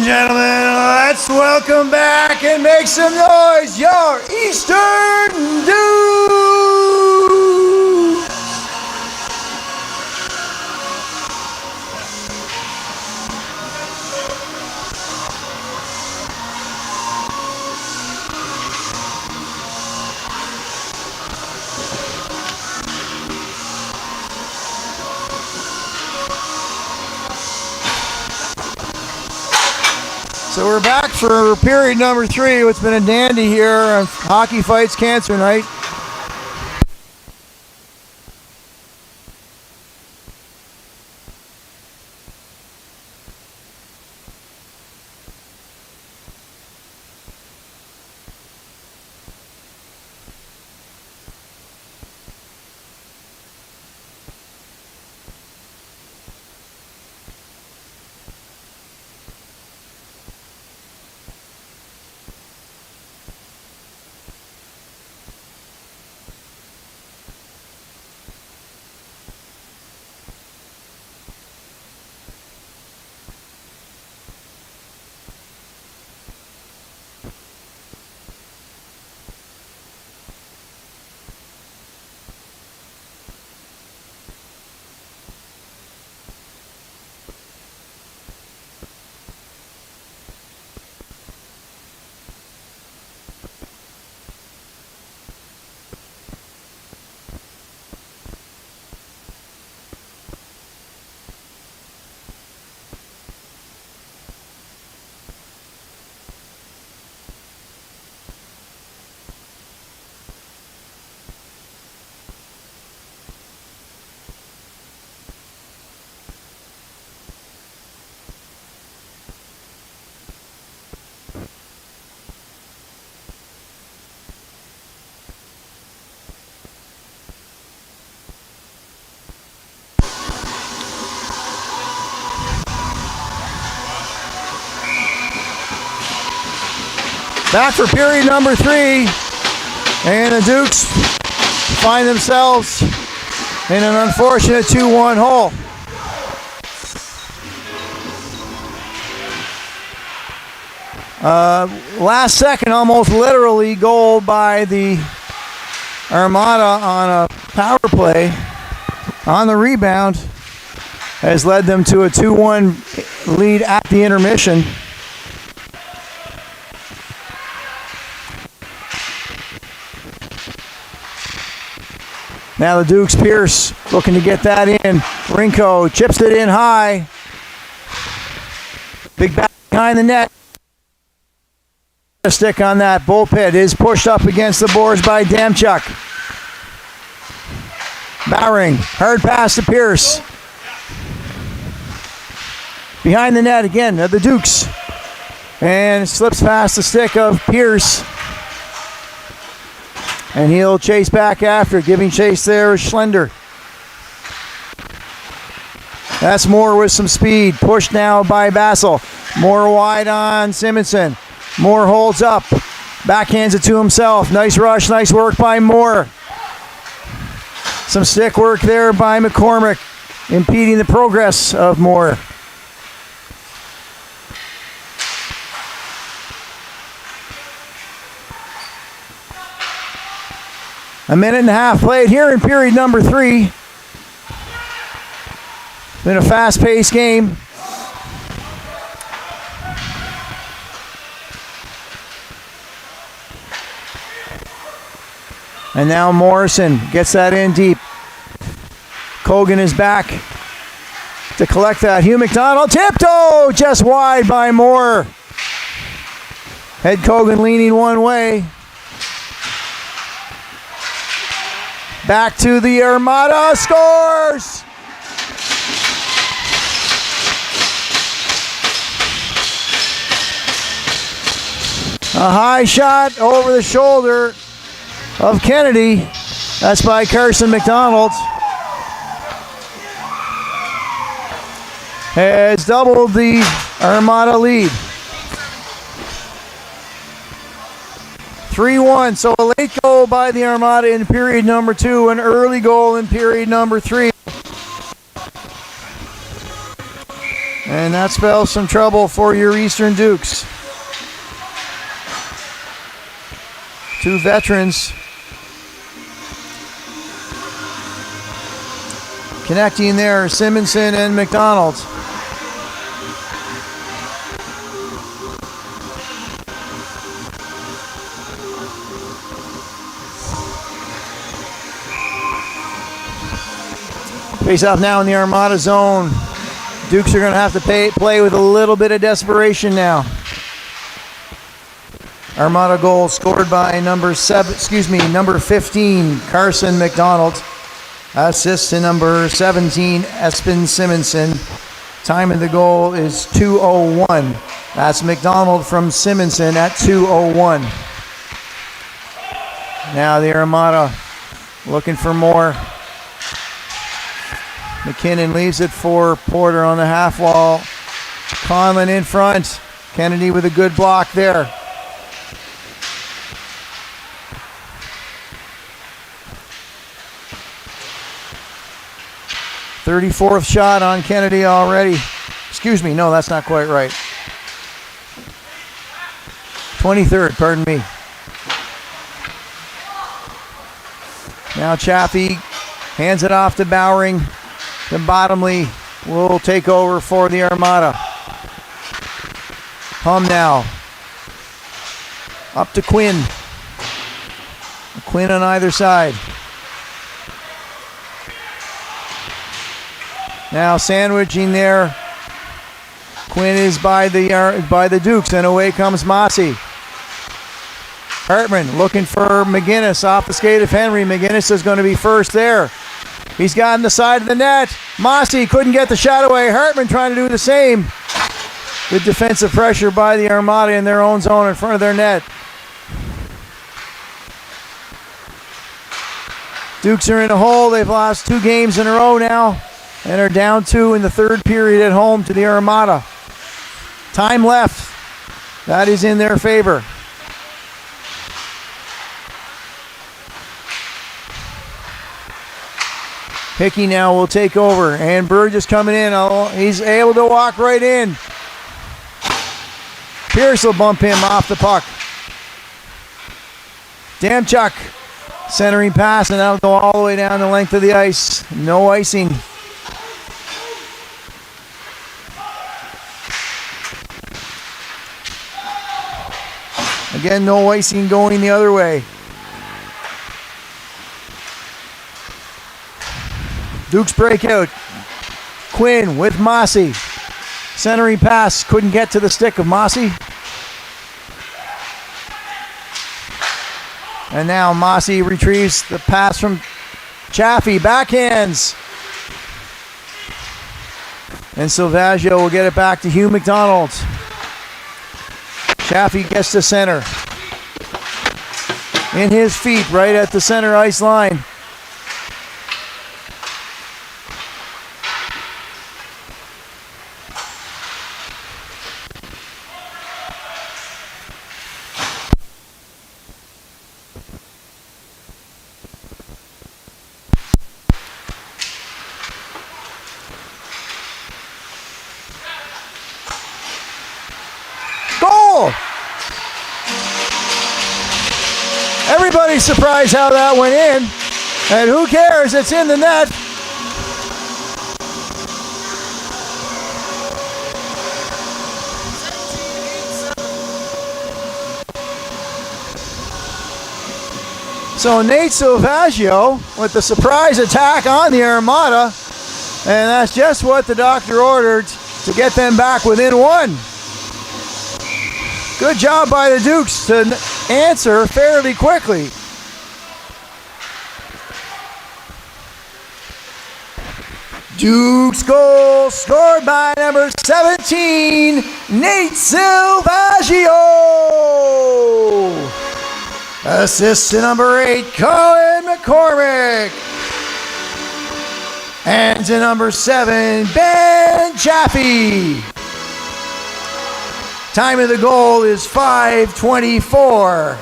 and gentlemen, let's welcome back and make some noise, your Eastern Dude! So we're back for period number 3. It's been a dandy here on Hockey Fights Cancer Night. Back for period number 3, and the Dukes find themselves in an unfortunate 2-1 hole. Last second, almost literally, goal by the Armada on a power play on the rebound has led them to a 2-1 lead at the intermission. Now the Dukes, Pierce looking to get that in. Rinko chips it in high. Big back behind the net. A stick on that. Bullpit is pushed up against the boards by Damchuk. Bowering, hard pass to Pierce. Behind the net again, the Dukes. And slips past the stick of Pierce. And he'll chase back after, giving chase there is Schlender. That's Moore with some speed. Pushed now by Bassel. Moore wide on Simonson. Moore holds up. Backhands it to himself. Nice rush, nice work by Moore. Some stick work there by McCormick, impeding the progress of Moore. A minute and a half played here in period number 3. Been a fast-paced game. And now Morrison gets that in deep. Cogan is back to collect that. Hugh McDonald, tiptoe, just wide by Moore. Head Cogan leaning one way. Back to the Armada, scores! A high shot over the shoulder of Kennedy. That's by Carson McDonald. Has doubled the Armada lead. 3-1, so a late goal by the Armada in period number 2, an early goal in period number 3. And that spells some trouble for your Eastern Dukes. Two veterans connecting there, Simonson and McDonald. Face off now in the Armada zone. Dukes are going to have to play with a little bit of desperation now. Armada goal scored by number 15, Carson McDonald. Assist to number 17, Espen Simonson. Time of the goal is 2:01. That's McDonald from Simonson at 2:01. Now the Armada looking for more. McKinnon leaves it for Porter on the half wall. Conlon in front. Kennedy with a good block there. .34th shot on Kennedy already. Excuse me, no, that's not quite right. 23rd, pardon me. Now Chaffee hands it off to Bowering. Then Bottomley will take over for the Armada. Hum now. Up to Quinn. Quinn on either side. Now sandwiching there. Quinn is by the Dukes, and away comes Mossy. Hartman looking for McGinnis off the skate of Henry. McGinnis is going to be first there. He's gotten the side of the net. Mossy couldn't get the shot away. Hartman trying to do the same. Good defensive pressure by the Armada in their own zone in front of their net. Dukes are in a hole. They've lost 2 games in a row now and are down 2 in the third period at home to the Armada. Time left. That is in their favor. Hickey now will take over, and Burgess coming in. Oh, he's able to walk right in. Pierce will bump him off the puck. Damchuk centering pass, and that'll go all the way down the length of the ice. No icing. Again, no icing going the other way. Dukes breakout. Quinn with Mossy. Centering pass. Couldn't get to the stick of Mossy. And now Mossy retrieves the pass from Chaffee. Backhands. And Silvaggio will get it back to Hugh McDonald. Chaffee gets to center. In his feet right at the center ice line. Everybody's surprised how that went in, and who cares? It's in the net. So Nate Silvaggio with the surprise attack on the Armada, and that's just what the doctor ordered to get them back within 1. Good job by the Dukes to answer fairly quickly. Dukes goal scored by number 17, Nate Silvaggio. Assist to number 8, Colin McCormick. And to number 7, Ben Chaffee. Time of the goal is 5:24.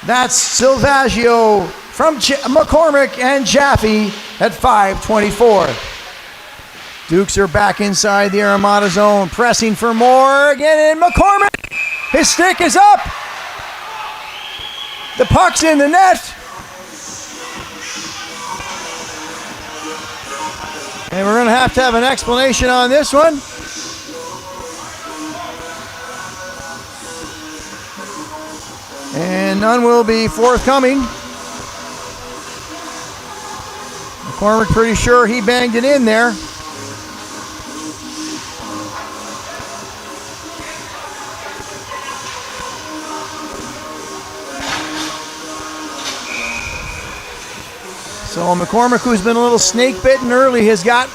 That's Silvaggio from McCormick and Chaffee at 5:24. Dukes are back inside the Armada zone, pressing for more again, and McCormick, his stick is up. The puck's in the net. And we're going to have an explanation on this one. And none will be forthcoming. McCormick pretty sure he banged it in there. So McCormick, who's been a little snake bitten early, has got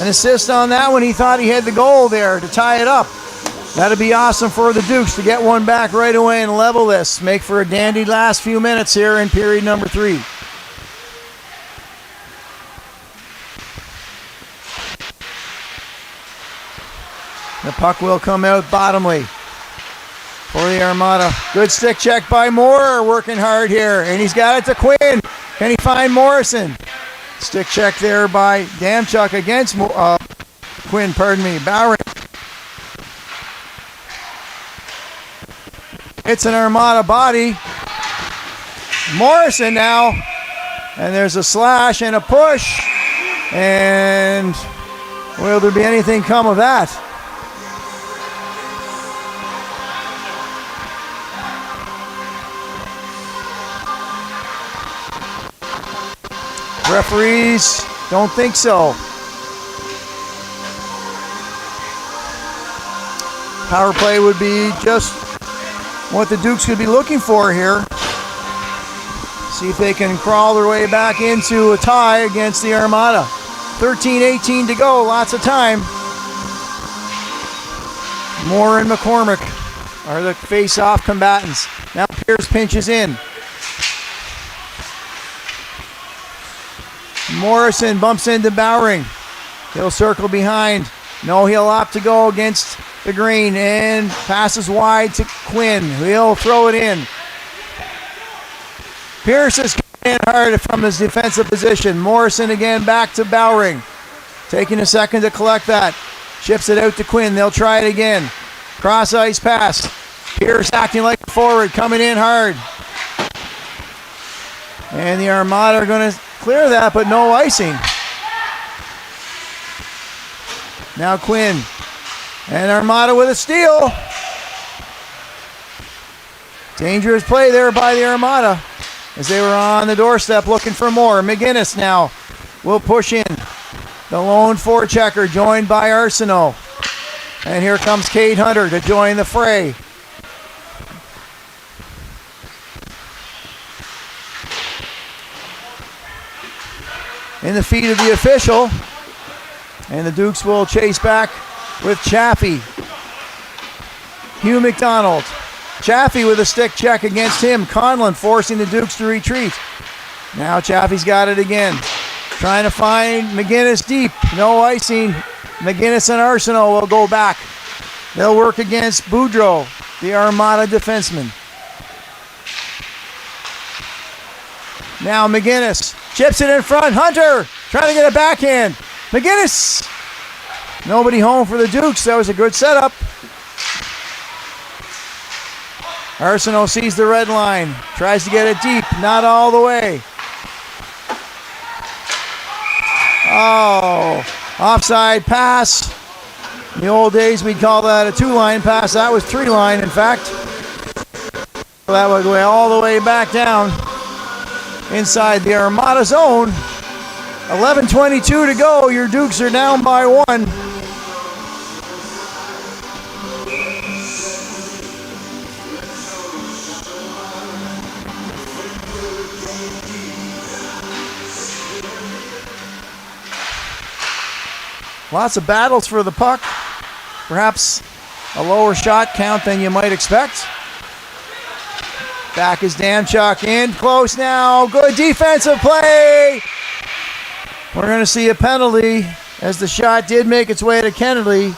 an assist on that one. He thought he had the goal there to tie it up. That'd be awesome for the Dukes to get one back right away and level this. Make for a dandy last few minutes here in period number 3. The puck will come out bottomly for the Armada. Good stick check by Moore, working hard here. And he's got it to Quinn. Can he find Morrison? Stick check there by Damchuk against Quinn, Bowering. It's an Armada body. Morrison now. And there's a slash and a push. And will there be anything come of that? Referees don't think so. Power play would be just what the Dukes could be looking for here. See if they can crawl their way back into a tie against the Armada. 13-18 to go, lots of time. Moore and McCormick are the face-off combatants. Now Pierce pinches in. Morrison bumps into Bowering. He'll circle behind. No, he'll opt to go against the green and passes wide to Quinn. He'll throw it in. Pierce is coming in hard from his defensive position. Morrison again back to Bowering. Taking a second to collect that. Ships it out to Quinn. They'll try it again. Cross ice pass. Pierce acting like a forward, coming in hard. And the Armada are going to clear that, but no icing. Now Quinn. And Armada with a steal. Dangerous play there by the Armada as they were on the doorstep looking for more. McGinnis now will push in. The lone forechecker joined by Arsenault. And here comes Cade Hunter to join the fray. In the feet of the official. And the Dukes will chase back with Chaffee. Hugh McDonald. Chaffee with a stick check against him. Conlon forcing the Dukes to retreat. Now Chaffee's got it again. Trying to find McGinnis deep. No icing. McGinnis and Arsenault will go back. They'll work against Boudreau, the Armada defenseman. Now McGinnis chips it in front. Hunter trying to get a backhand. McGinnis. Nobody home for the Dukes. That was a good setup. Arsenault sees the red line. Tries to get it deep. Not all the way. Oh, offside pass. In the old days, we'd call that a 2-line pass. That was 3-line, in fact. That would go all the way back down inside the Armada zone. 11:22 to go. Your Dukes are down by 1. Lots of battles for the puck. Perhaps a lower shot count than you might expect. Back is Damchuk in close now. Good defensive play. We're going to see a penalty as the shot did make its way to Kennedy.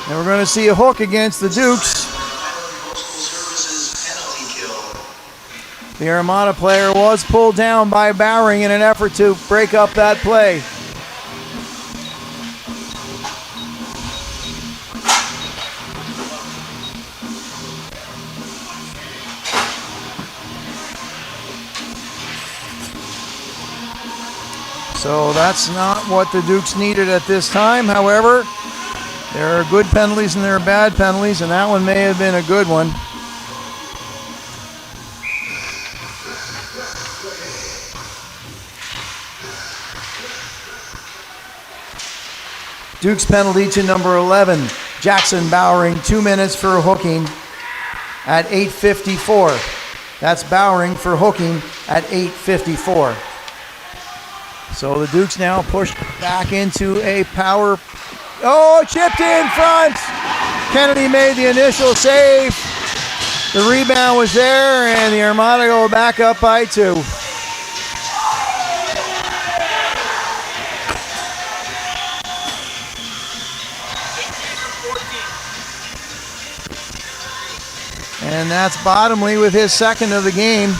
And we're going to see a hook against the Dukes. The Armada player was pulled down by Bowering in an effort to break up that play. So that's not what the Dukes needed at this time. However, there are good penalties and there are bad penalties, and that one may have been a good one. Dukes penalty to number 11, Jackson Bowering, 2 minutes for hooking at 8:54. That's Bowering for hooking at 8:54. So the Dukes now pushed back into a power. Oh, chipped in front. Kennedy made the initial save. The rebound was there, and the Armada go back up by 2. And that's Bottomley with his second of the game.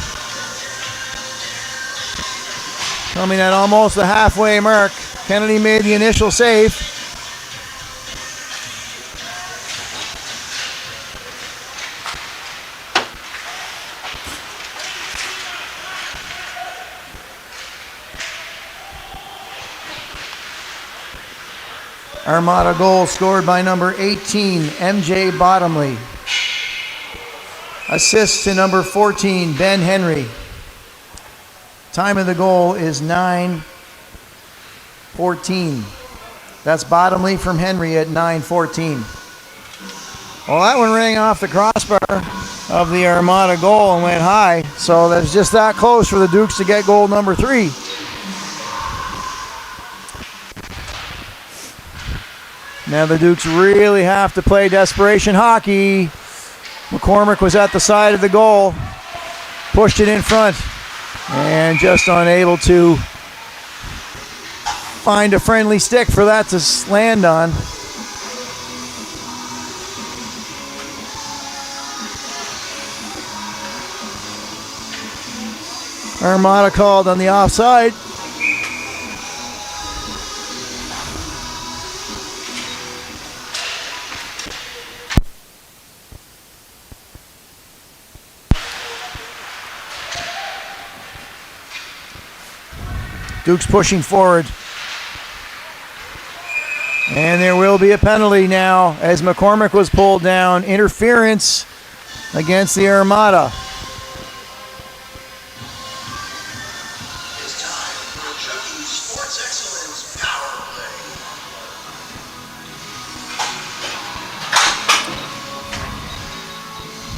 Coming at almost the halfway mark. Kennedy made the initial save. Armada goal scored by number 18, MJ Bottomley. Assist to number 14, Ben Henry. Time of the goal is 9:14. That's Bottomley from Henry at 9:14. Well, that one rang off the crossbar of the Armada goal and went high, so that's just that close for the Dukes to get goal number 3. Now the Dukes really have to play desperation hockey. McCormick was at the side of the goal, pushed it in front, and just unable to find a friendly stick for that to land on. Armada called on the offside. Dukes pushing forward. And there will be a penalty now as McCormick was pulled down. Interference against the Armada. It's time for a Chucky Sports Excellence Power Play.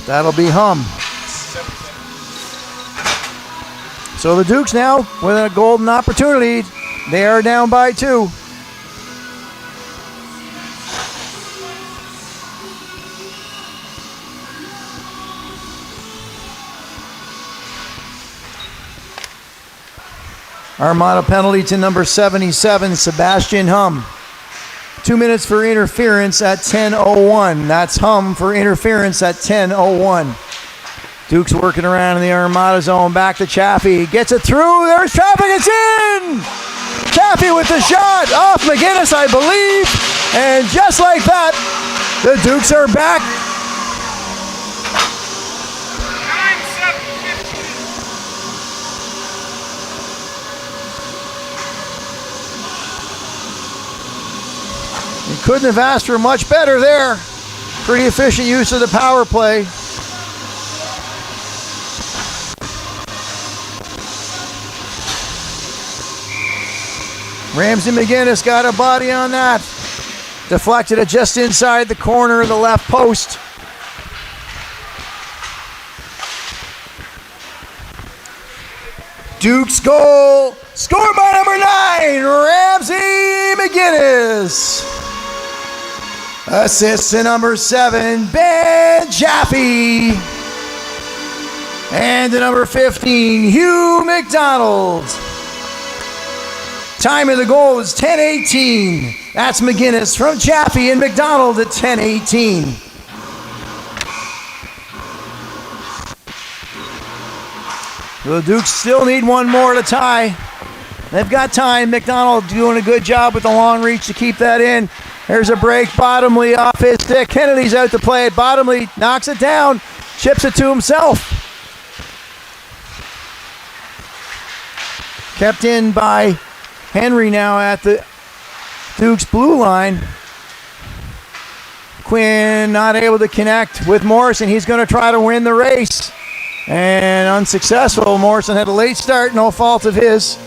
That'll be Hum. So the Dukes now with a golden opportunity. They are down by 2. Armada penalty to number 77, Sebastian Hum. 2 minutes for interference at 10:01. That's Hum for interference at 10:01. Dukes working around in the Armada zone. Back to Chaffee. Gets it through. There's traffic. It's in! Chaffee with the shot. Off McGinnis, I believe. And just like that, the Dukes are back. You couldn't have asked for much better there. Pretty efficient use of the power play. Ramsey McGinnis got a body on that. Deflected it just inside the corner of the left post. Duke's goal, scored by number 9, Ramsey McGinnis. Assist to number 7, Ben Chaffee. And to number 15, Hugh McDonald. Time of the goal is 10:18. That's McGinnis from Chaffee and McDonald at 10:18. The Dukes still need one more to tie. They've got time. McDonald doing a good job with the long reach to keep that in. There's a break. Bottomley off his stick. Kennedy's out to play it. Bottomley knocks it down. Chips it to himself. Kept in by Henry now at the Dukes blue line. Quinn not able to connect with Morrison. He's going to try to win the race. And unsuccessful. Morrison had a late start, no fault of his.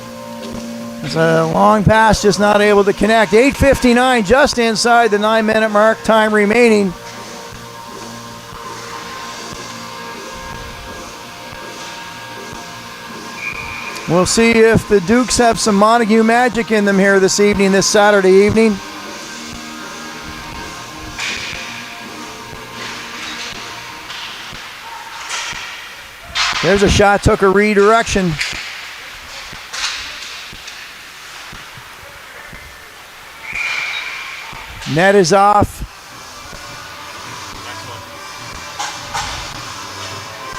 It's a long pass, just not able to connect. 8:59, just inside the 9-minute mark, time remaining. We'll see if the Dukes have some Montague magic in them here this evening, this Saturday evening. There's a shot, took a redirection. Net is off.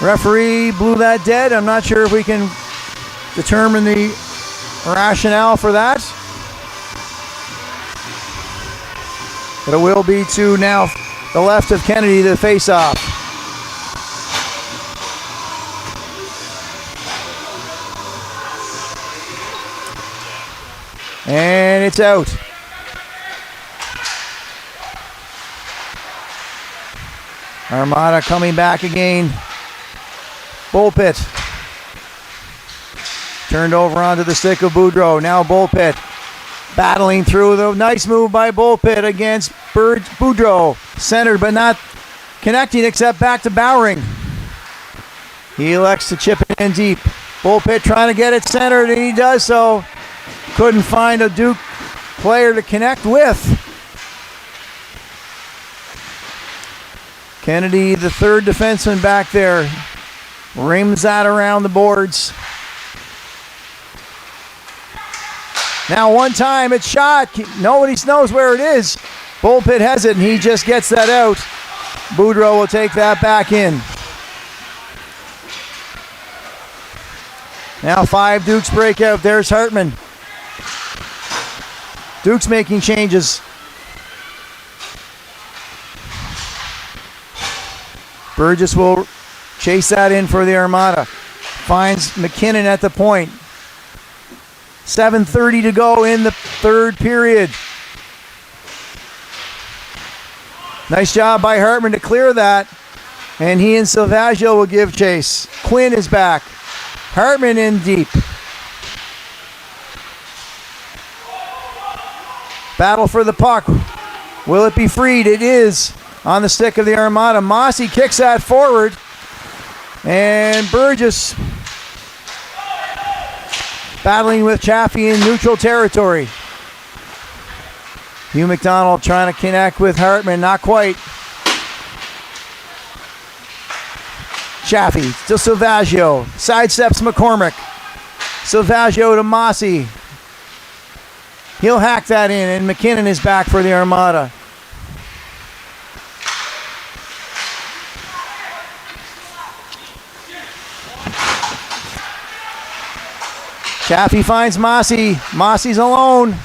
Referee blew that dead. I'm not sure if we can determine the rationale for that. But it will be to now the left of Kennedy to face off. And it's out. Armada coming back again. Bullpit. Turned over onto the stick of Boudreau. Now Bullpit battling through. The nice move by Bullpit against Boudreau. Centered but not connecting except back to Bowering. He elects to chip it in deep. Bullpit trying to get it centered and he does so. Couldn't find a Duke player to connect with. Kennedy, the third defenseman back there, rims that around the boards. Now one time it's shot. Nobody knows where it is. Bullpit has it and he just gets that out. Boudreau will take that back in. Now 5 Dukes break out. There's Hartman. Dukes making changes. Burgess will chase that in for the Armada. Finds McKinnon at the point. 7:30 to go in the third period. Nice job by Hartman to clear that. And he and Silvaggio will give chase. Quinn is back. Hartman in deep. Battle for the puck. Will it be freed? It is on the stick of the Armada. Mossy kicks that forward. And Burgess battling with Chaffee in neutral territory. Hugh McDonald trying to connect with Hartman. Not quite. Chaffee to Silvaggio. Sidesteps McCormick. Silvaggio to Mossy. He'll hack that in, and McKinnon is back for the Armada. Chaffee finds Mossy. Mossy's alone.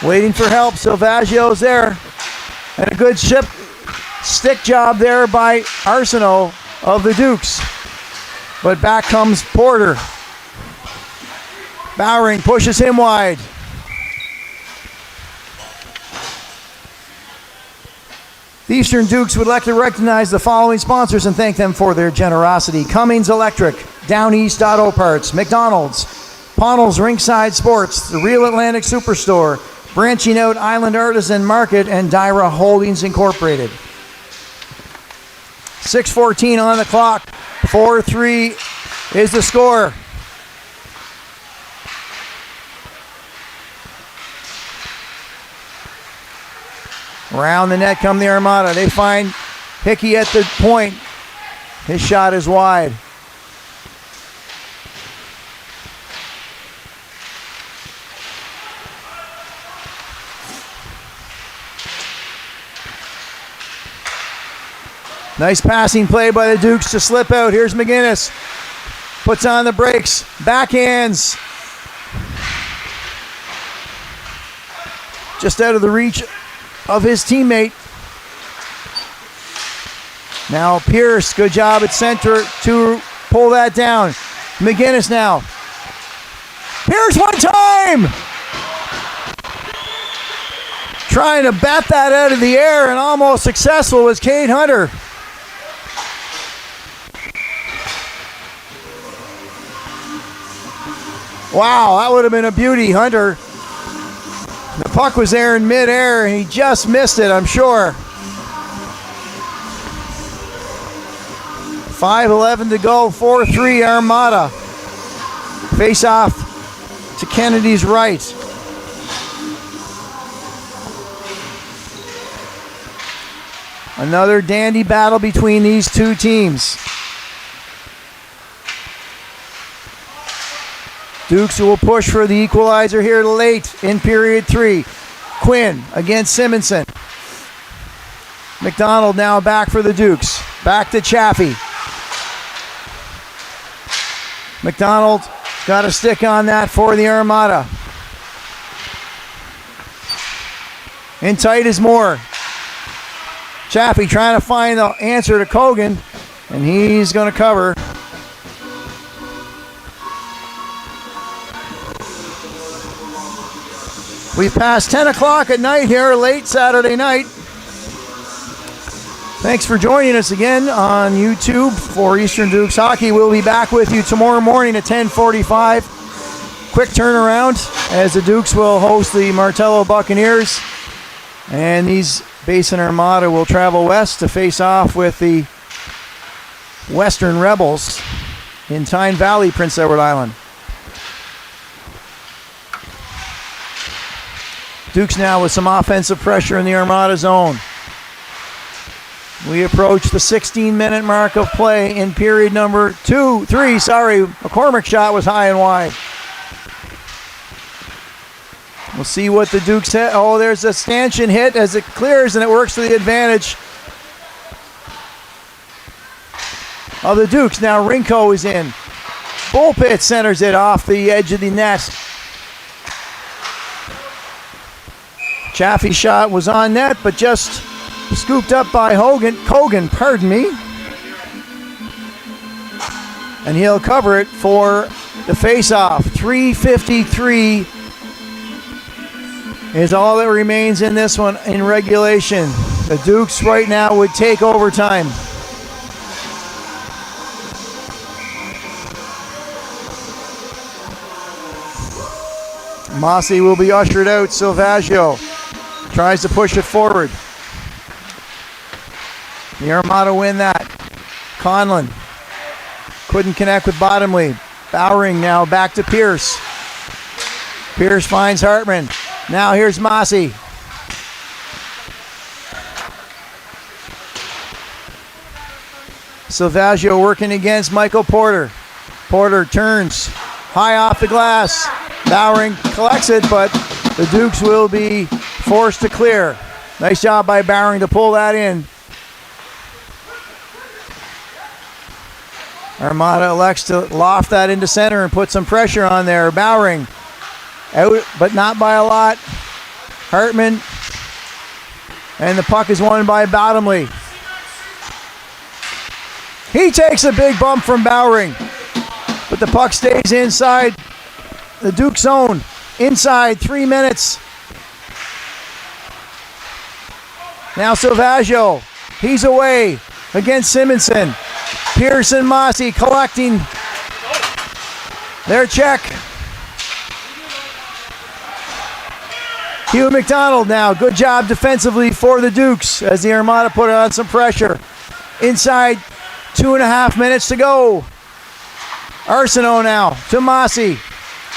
Waiting for help. Silvaggio's there. And a good stick job there by Arsenault of the Dukes. But back comes Porter. Bowering pushes him wide. The Eastern Dukes would like to recognize the following sponsors and thank them for their generosity. Cummings Electric, Down East Auto Parts, McDonald's, Pownell's Ringside Sports, the Real Atlantic Superstore, Branching Out Island Artisan Market, and Dyra Holdings Incorporated. 6:14 on the clock. 4-3 is the score. Around the net come the Armada. They find Hickey at the point. His shot is wide. Nice passing play by the Dukes to slip out. Here's McGinnis. puts on the brakes, backhands. Just out of the reach of his teammate. Now Pierce, good job at center to pull that down. McGinnis now. Pierce one time! Trying to bat that out of the air and almost successful was Cade Hunter. Wow, that would have been a beauty, Hunter. The puck was there in midair and he just missed it, I'm sure. 5:11 to go, 4-3 Armada. Face off to Kennedy's right. Another dandy battle between these two teams. Dukes will push for the equalizer here late in period 3. Quinn against Simonson. McDonald now back for the Dukes. Back to Chaffee. McDonald got a stick on that for the Armada. In tight is Moore. Chaffee trying to find the answer to Kogan, and he's going to cover. We've passed 10 o'clock at night here, late Saturday night. Thanks for joining us again on YouTube for Eastern Dukes Hockey. We'll be back with you tomorrow morning at 10:45. Quick turnaround as the Dukes will host the Martello Buccaneers. And these Basin Armada will travel west to face off with the Western Rebels in Tyne Valley, Prince Edward Island. Dukes now with some offensive pressure in the Armada zone. We approach the 16-minute mark of play in period number 3. McCormick's shot was high and wide. We'll see what the Dukes hit. Oh, there's a stanchion hit as it clears, and it works to the advantage of the Dukes. Now Rinko is in. Bullpit centers it off the edge of the net. Chaffee's shot was on net, but just scooped up by Kogan, pardon me. And he'll cover it for the face-off. 3:53 is all that remains in this one in regulation. The Dukes right now would take overtime. Mossy will be ushered out. Silvaggio tries to push it forward. The Armada win that. Conlon couldn't connect with Bottomley. Bowering now back to Pierce. Pierce finds Hartman. Now here's Mossy. Silvaggio working against Michael Porter. Porter turns high off the glass. Bowering collects it, but the Dukes will be forced to clear. Nice job by Bowering to pull that in. Armada elects to loft that into center and put some pressure on there. Bowering out, but not by a lot. Hartman. And the puck is won by Bottomley. He takes a big bump from Bowering, but the puck stays inside the Duke zone. Inside 3 minutes. Now Silvaggio. He's away against Simonson. Pearson Mossy collecting their check. Hugh McDonald now. Good job defensively for the Dukes as the Armada put on some pressure. Inside 2.5 minutes to go. Arsenault now to Mossy.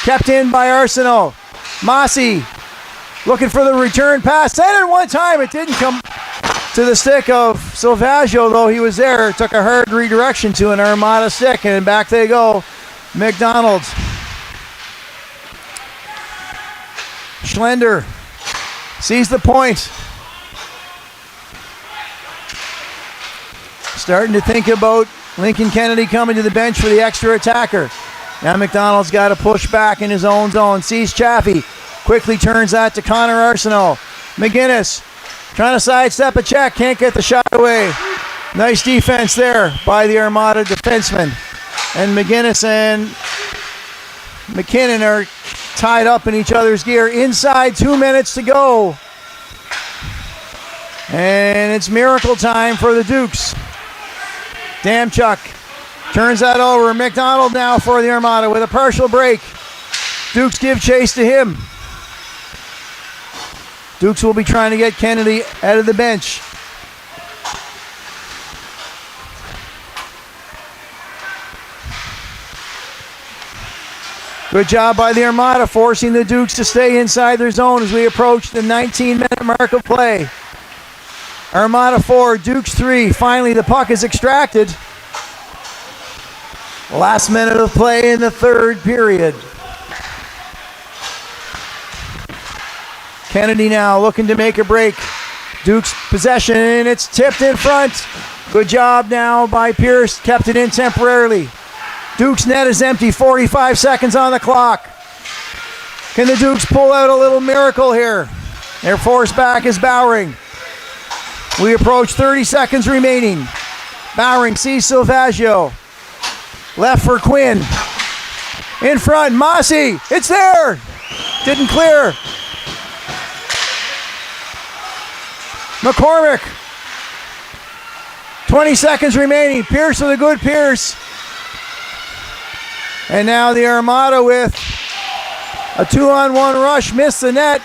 Kept in by Arsenault. Mossy looking for the return pass. Sent it one time. It didn't come to the stick of Silvaggio, though he was there. It took a hard redirection to an Armada stick, and back they go. McDonald. Schlender sees the point. Starting to think about Lincoln Kennedy coming to the bench for the extra attacker. Now McDonald's got to push back in his own zone. Sees Chaffee. Quickly turns that to Connor Arsenault. McGinnis trying to sidestep a check. Can't get the shot away. Nice defense there by the Armada defenseman. And McGinnis and McKinnon are tied up in each other's gear. Inside 2 minutes to go. And it's miracle time for the Dukes. Damchuk turns that over. McDonald now for the Armada with a partial break. Dukes give chase to him. Dukes will be trying to get Kennedy out of the bench. Good job by the Armada, forcing the Dukes to stay inside their zone as we approach the 19-minute mark of play. Armada 4, Dukes 3. Finally, the puck is extracted. Last minute of play in the third period. Kennedy now looking to make a break. Dukes possession, and it's tipped in front. Good job now by Pierce, kept it in temporarily. Dukes net is empty, 45 seconds on the clock. Can the Dukes pull out a little miracle here? Their force back is Bowering. We approach 30 seconds remaining. Bowering sees Silvaggio. Left for Quinn. In front, Mossy. It's there. Didn't clear. McCormick. 20 seconds remaining. Pierce with a good Pierce. And now the Armada with a 2-on-1 rush. Missed the net.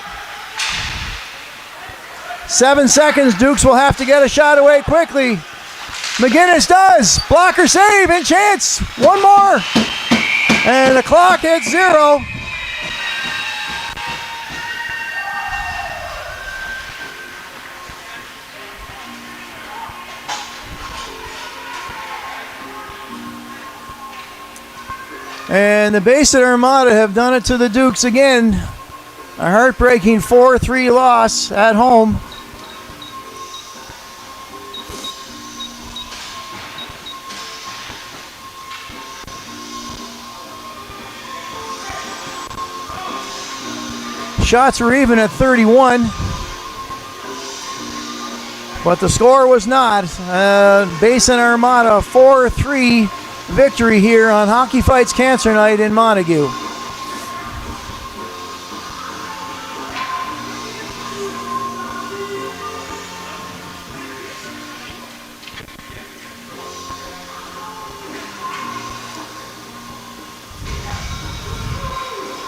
7 seconds. Dukes will have to get a shot away quickly. McGinnis does. Blocker save and chance. One more. And the clock hits 0. And the Basin Armada have done it to the Dukes again. A heartbreaking 4-3 loss at home. Shots were even at 31, but the score was not. Basin Armada 4-3 victory here on Hockey Fights Cancer Night in Montague.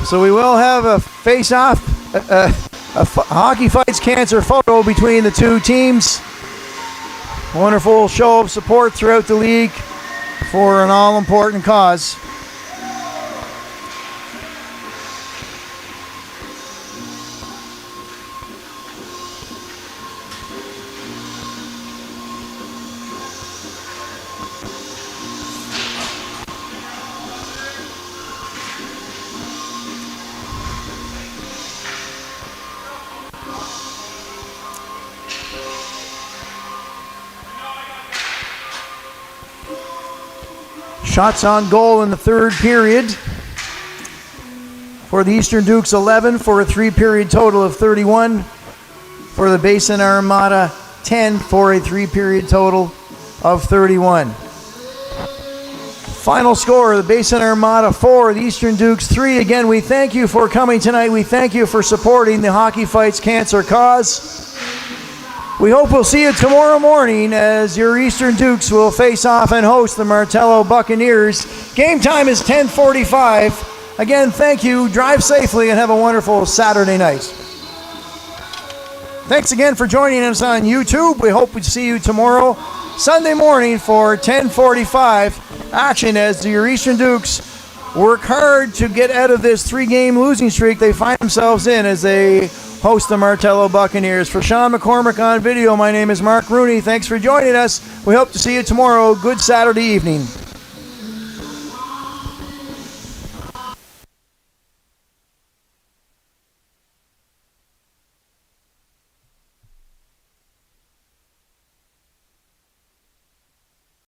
So we will have a face-off, a Hockey Fights Cancer photo between the two teams. Wonderful show of support throughout the league for an all-important cause. Shots on goal in the third period. For the Eastern Dukes, 11 for a three-period total of 31. For the Basin Armada, 10 for a three-period total of 31. Final score, the Basin Armada 4, the Eastern Dukes 3. Again, we thank you for coming tonight. We thank you for supporting the Hockey Fights Cancer cause. We hope we'll see you tomorrow morning as your Eastern Dukes will face off and host the Martello Buccaneers. Game time is 10:45. Again, thank you. Drive safely and have a wonderful Saturday night. Thanks again for joining us on YouTube. We hope we see you tomorrow, Sunday morning for 10:45 action as your Eastern Dukes work hard to get out of this three-game losing streak they find themselves in as they host the Martello Buccaneers. For Sean McCormick on video, my name is Mark Rooney. Thanks for joining us. We hope to see you tomorrow. Good Saturday evening.